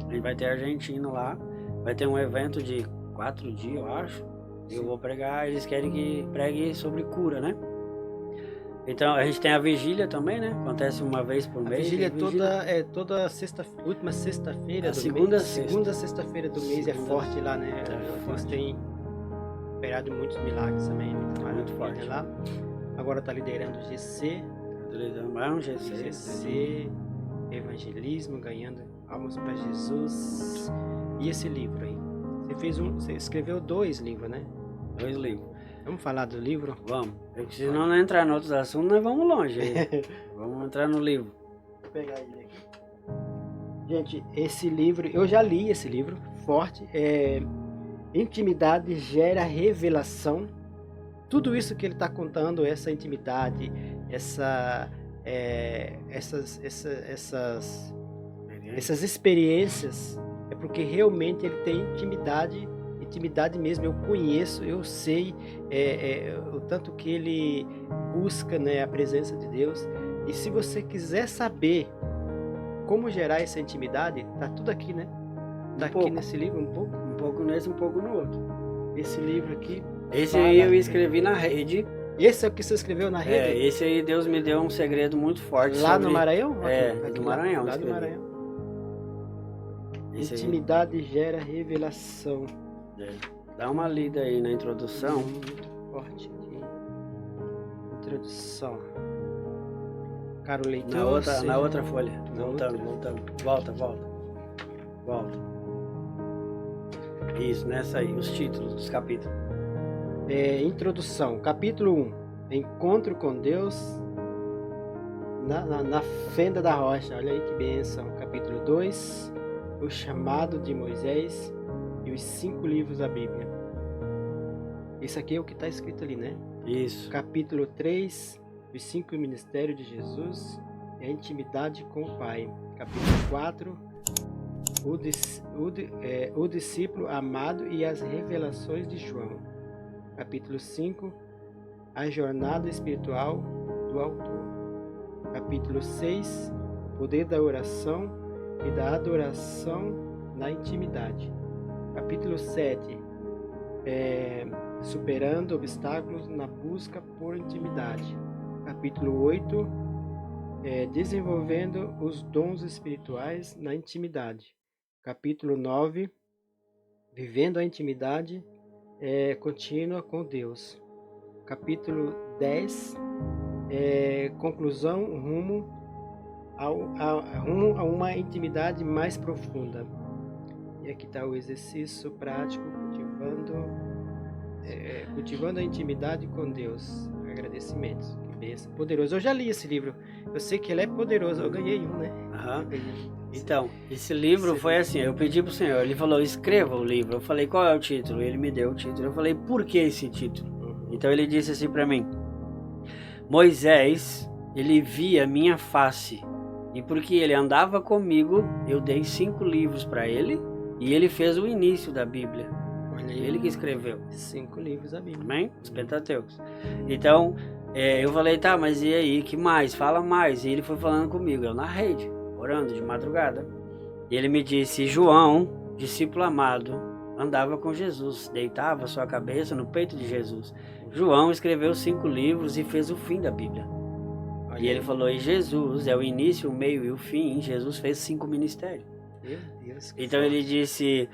A gente vai ter Argentina lá, vai ter um evento de 4 dias, eu acho. Eu vou pregar, eles querem que pregue sobre cura, né? Então, a gente tem a vigília também, né? Acontece uma vez por mês. A vigília é toda última sexta-feira do mês. Segunda sexta-feira do mês é forte lá, né? Eles têm operado muitos milagres também. Muito forte. Lá. Agora está liderando o GC. GC, evangelismo, ganhando almas para Jesus. E esse livro aí? Você escreveu 2 livros, né? 2 livros. Vamos falar do livro? Vamos. Se não entrar em outros assuntos, nós vamos longe. Vamos entrar no livro. Vou pegar ele aqui. Gente, esse livro, eu já li esse livro, forte. Intimidade gera revelação. Tudo isso que ele está contando, essa intimidade, essas experiências, é porque realmente ele tem intimidade mesmo. Eu conheço, eu sei o tanto que ele busca, né, a presença de Deus. E se você quiser saber como gerar essa intimidade, tá tudo aqui, né? Tá aqui nesse livro, um pouco nesse, um pouco no outro. Esse livro aqui. Esse aí eu escrevi na rede. Esse é o que você escreveu na rede? Esse aí Deus me deu um segredo muito forte. Lá no Maranhão? Aqui no Maranhão. Lá no Maranhão. Intimidade gera revelação. Dá uma lida aí na introdução. Muito forte aqui. Introdução. Caro leitor. Na outra folha. Voltando. Volta. Isso, nessa aí. Os títulos dos capítulos. Introdução. Capítulo 1. Encontro com Deus na fenda da rocha. Olha aí que bênção. Capítulo 2. O chamado de Moisés e os 5 livros da Bíblia. Isso aqui é o que está escrito ali, né? Isso. Capítulo 3, os 5 ministérios de Jesus e a intimidade com o Pai. Capítulo 4, o discípulo amado e as revelações de João. Capítulo 5, a jornada espiritual do autor. Capítulo 6, o poder da oração e da adoração na intimidade. Capítulo 7, superando obstáculos na busca por intimidade. Capítulo 8, desenvolvendo os dons espirituais na intimidade. Capítulo 9, vivendo a intimidade contínua com Deus. Capítulo 10, conclusão rumo rumo a uma intimidade mais profunda. E aqui está o exercício prático, cultivando a intimidade com Deus. Agradecimentos. Que bênção. Poderoso. Eu já li esse livro. Eu sei que ele é poderoso. Eu ganhei um, né? Então, esse livro foi assim, eu pedi pro Senhor, ele falou, escreva o livro. Eu falei, qual é o título? Ele me deu o título. Eu falei, por que esse título? Então ele disse assim para mim, Moisés, ele via minha face, e porque ele andava comigo, eu dei 5 livros para ele, e ele fez o início da Bíblia. Olha aí, Ele que escreveu. 5 livros da Bíblia. Amém? Os Pentateucos. Então, eu falei, tá, mas e aí, que mais? Fala mais. E ele foi falando comigo, eu na rede, orando de madrugada. E ele me disse, João, discípulo amado, andava com Jesus, deitava sua cabeça no peito de Jesus. João escreveu 5 livros e fez o fim da Bíblia. E ele falou, e Jesus é o início, o meio e o fim. Jesus fez 5 ministérios. Meu Deus. Então ele disse,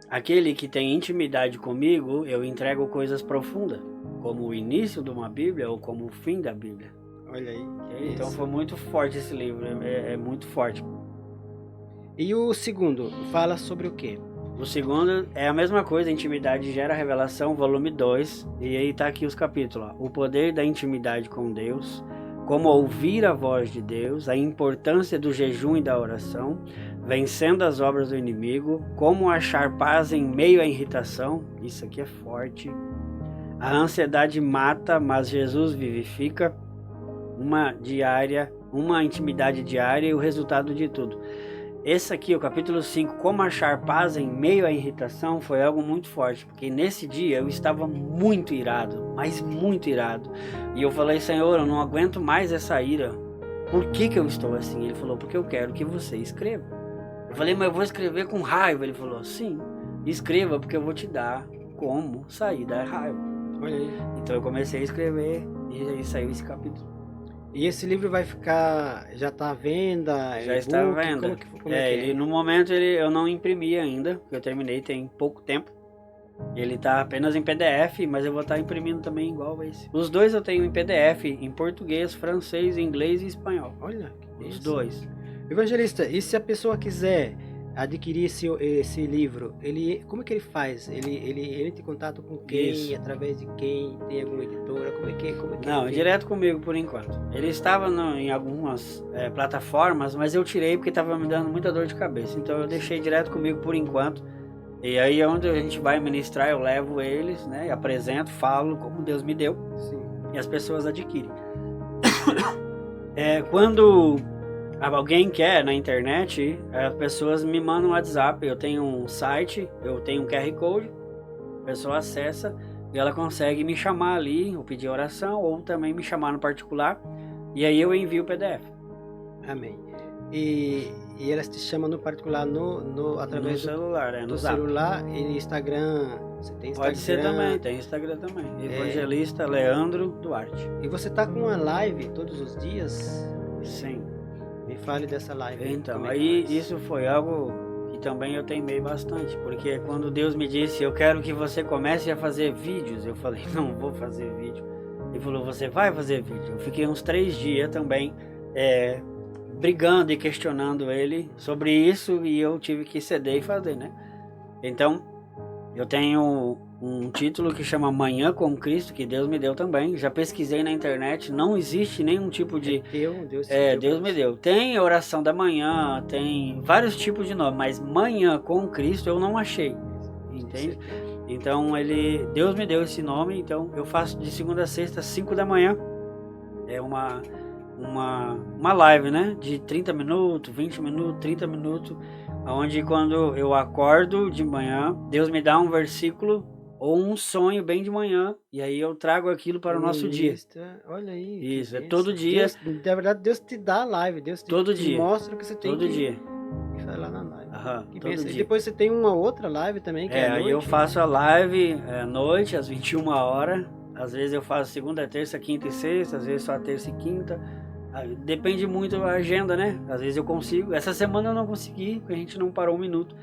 aquele que tem intimidade comigo, eu entrego coisas profundas, como o início de uma Bíblia ou como o fim da Bíblia. Olha aí. Então foi muito forte esse livro, é muito forte. E o segundo, fala sobre o quê? O segundo é a mesma coisa, Intimidade Gera Revelação, volume 2, e aí tá aqui os capítulos, ó. O poder da intimidade com Deus, como ouvir a voz de Deus, a importância do jejum e da oração, vencendo as obras do inimigo, como achar paz em meio à irritação, isso aqui é forte. A ansiedade mata, mas Jesus vivifica, uma intimidade diária e o resultado de tudo. Esse aqui, o capítulo 5, como achar paz em meio à irritação, foi algo muito forte, porque nesse dia eu estava muito irado, mas muito irado. E eu falei, Senhor, eu não aguento mais essa ira. Por que eu estou assim? Ele falou, porque eu quero que você escreva. Eu falei, mas eu vou escrever com raiva. Ele falou, sim, escreva, porque eu vou te dar como sair da raiva. Olha aí. Então eu comecei a escrever e aí saiu esse capítulo. E esse livro vai ficar, já está à venda? Já está à venda. Como é que é? No momento eu não imprimi ainda, porque eu terminei tem pouco tempo. Ele está apenas em PDF, mas eu vou estar imprimindo também igual esse. Os dois eu tenho em PDF, em português, francês, inglês e espanhol. Olha, que os dois. Evangelista, e se a pessoa quiser adquirir esse livro, como é que ele faz? Ele entra em contato com quem? Isso. Através de quem? Tem alguma editora? Como é que Não, direto comigo por enquanto. Ele estava em algumas plataformas, mas eu tirei porque estava me dando muita dor de cabeça. Então eu deixei direto comigo por enquanto. E aí onde a gente vai ministrar, eu levo eles, né? Apresento, falo como Deus me deu. Sim. E as pessoas adquirem. Quando alguém quer na internet, as pessoas me mandam um WhatsApp. Eu tenho um site, eu tenho um QR Code, a pessoa acessa e ela consegue me chamar ali, ou pedir oração, ou também me chamar no particular, e aí eu envio o PDF. Amém. E elas te chamam no particular através do celular, do celular e Instagram. Você tem Instagram? Pode ser também, tem Instagram também. Evangelista Leandro Duarte. E você tá com uma live todos os dias? Sim. Me fale dessa live. Então, aí isso foi algo que também eu teimei bastante, porque quando Deus me disse, eu quero que você comece a fazer vídeos, eu falei, não vou fazer vídeo. Ele falou, você vai fazer vídeo. Eu fiquei uns 3 dias também brigando e questionando ele sobre isso, e eu tive que ceder e fazer, né? Então, eu tenho um título que chama Manhã com Cristo, que Deus me deu também. Já pesquisei na internet, não existe nenhum tipo de... Deus me deu. Tem oração da manhã, tem vários tipos de nome, mas Manhã com Cristo eu não achei, entende? Então Deus me deu esse nome, então eu faço de segunda a sexta, 5 da manhã. É uma live, né? De 30 minutos, 20 minutos, 30 minutos, onde quando eu acordo de manhã, Deus me dá um versículo ou um sonho bem de manhã, e aí eu trago aquilo para o nosso dia. Olha aí. Isso, todo dia. Na verdade, Deus te dá a live, Deus te mostra o que você tem todo dia. E faz lá na live. Todo dia. E depois você tem uma outra live também, que é à noite. Aí eu faço a live à noite, às 21 horas. Às vezes eu faço segunda, terça, quinta e sexta, às vezes só terça e quinta. Depende muito da agenda, né? Às vezes eu consigo. Essa semana eu não consegui, porque a gente não parou um minuto.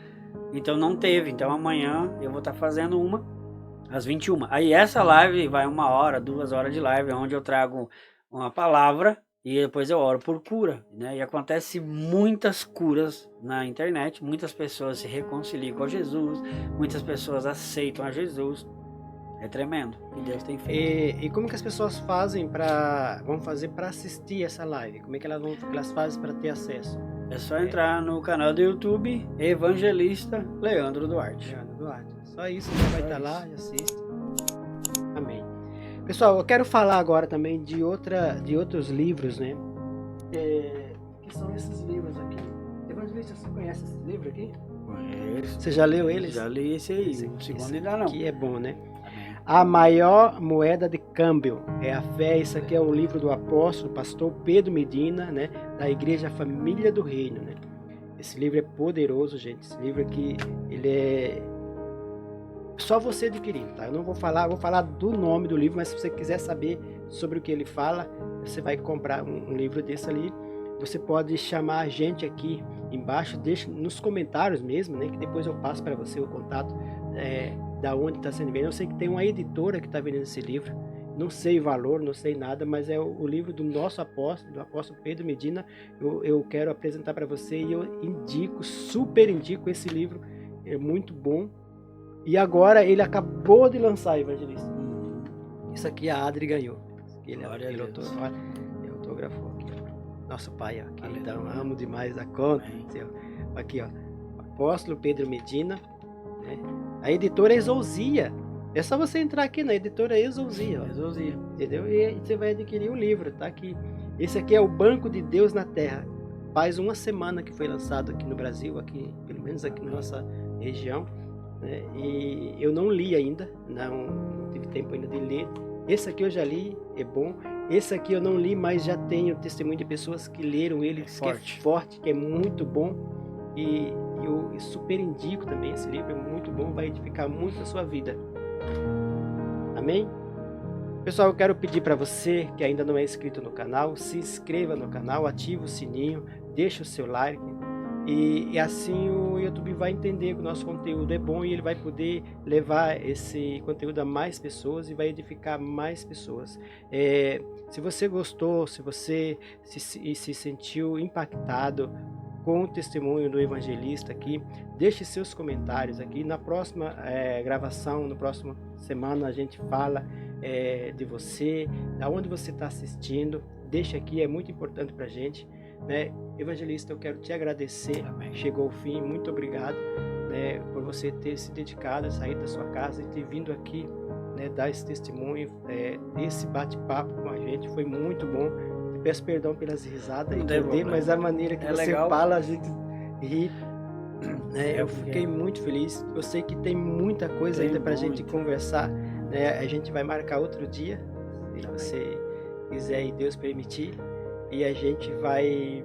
Então não teve. Então amanhã eu vou estar fazendo uma às 21. Aí essa live vai 1 hora, 2 horas de live, onde eu trago uma palavra E depois eu oro por cura, né? E acontece muitas curas na internet, muitas pessoas se reconciliam com Jesus, muitas pessoas aceitam a Jesus. É tremendo o que Deus tem feito. E como que as pessoas vão fazer para assistir essa live? Como é que elas fazem para ter acesso? É só entrar no canal do YouTube Evangelista Leandro Duarte. Leandro Duarte. Só isso, você vai estar lá e assiste. Amém. Pessoal, eu quero falar agora também de outros livros, né? Que são esses livros aqui. Evangelista, você conhece esses livros aqui? Conheço. Você já leu eles? Já li esse aí, o segundo ainda não. Que é bom, né? A Maior Moeda de Câmbio é a Fé. Isso aqui é um livro do apóstolo, pastor Pedro Medina, né? Da Igreja Família do Reino, né? Esse livro é poderoso, gente. Esse livro aqui, ele é só você adquirir, tá? Eu não vou falar do nome do livro, mas se você quiser saber sobre o que ele fala, você vai comprar um livro desse ali. Você pode chamar a gente aqui embaixo, deixa nos comentários mesmo, né? Que depois eu passo para você o contato da onde está sendo vendido. Eu sei que tem uma editora que está vendendo esse livro. Não sei o valor, não sei nada, mas é o livro do nosso apóstolo, do apóstolo Pedro Medina. Eu quero apresentar para você e eu super indico esse livro. É muito bom. E agora ele acabou de lançar, Evangelista. Isso aqui a Adri ganhou. Ele autografou aqui. Nosso pai, ó, que então amo demais da conta. Aqui, ó. Apóstolo Pedro Medina. Né? A editora Exousia. É só você entrar aqui na editora Exousia. Exousia. Entendeu? E você vai adquirir o livro, tá aqui. Esse aqui é o Banco de Deus na Terra. Faz uma semana que foi lançado aqui no Brasil, aqui, pelo menos aqui na nossa região. E eu não li ainda, não tive tempo ainda de ler. Esse aqui eu já li, é bom. Esse aqui eu não li, mas já tenho testemunho de pessoas que leram ele, que é forte, que é muito bom. E eu super indico também esse livro, é muito bom, vai edificar muito a sua vida. Amém? Pessoal, eu quero pedir para você que ainda não é inscrito no canal, se inscreva no canal, ative o sininho, deixe o seu like. E assim o YouTube vai entender que o nosso conteúdo é bom e ele vai poder levar esse conteúdo a mais pessoas e vai edificar mais pessoas. Se você gostou, se você se sentiu impactado com o testemunho do evangelista aqui, deixe seus comentários aqui. Na próxima gravação, na próxima semana a gente fala de você, da onde você está assistindo. Deixa aqui, é muito importante para a gente. Né? Evangelista, eu quero te agradecer. Amém. Chegou o fim, muito obrigado, né, por você ter se dedicado a sair da sua casa e ter vindo aqui, né, dar esse testemunho, esse bate-papo com a gente, foi muito bom. Te peço perdão pelas risadas, entender, mas a maneira que você legal. Fala, a gente ri. Eu fiquei muito feliz. Eu sei que tem muita coisa ainda pra gente conversar, né? A gente vai marcar outro dia, se você quiser e Deus permitir. E a gente vai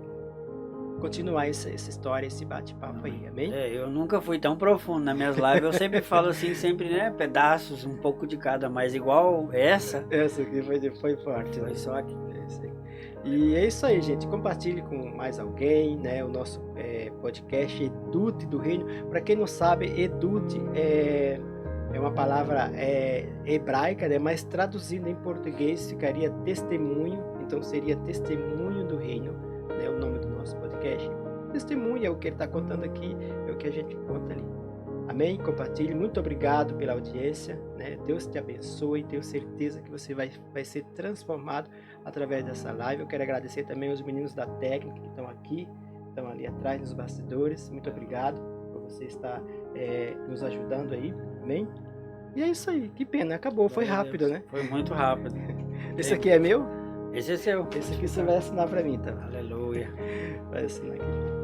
continuar essa história, esse bate-papo aí, amém? Eu nunca fui tão profundo nas minhas lives, eu sempre falo assim, sempre, né, pedaços, um pouco de cada, mas igual essa aqui foi forte, foi só aqui. E é isso aí, gente, compartilhe com mais alguém, né, o nosso podcast Edute do Reino. Para quem não sabe, Edute é uma palavra hebraica, né, mas traduzindo em português ficaria testemunho. Então seria Testemunho do Reino, né, o nome do nosso podcast. Testemunho é o que ele está contando aqui, é o que a gente conta ali. Amém? Compartilhe. Muito obrigado pela audiência, né? Deus te abençoe. Tenho certeza que você vai ser transformado através dessa live. Eu quero agradecer também aos meninos da técnica que estão aqui, estão ali atrás nos bastidores. Muito obrigado por você estar nos ajudando aí. Amém? E é isso aí. Que pena, acabou. Foi rápido, né? Foi muito rápido. Esse aqui é meu? Esse é seu. Esse aqui você vai assinar pra mim, tá? Aleluia. Vai assinar aqui.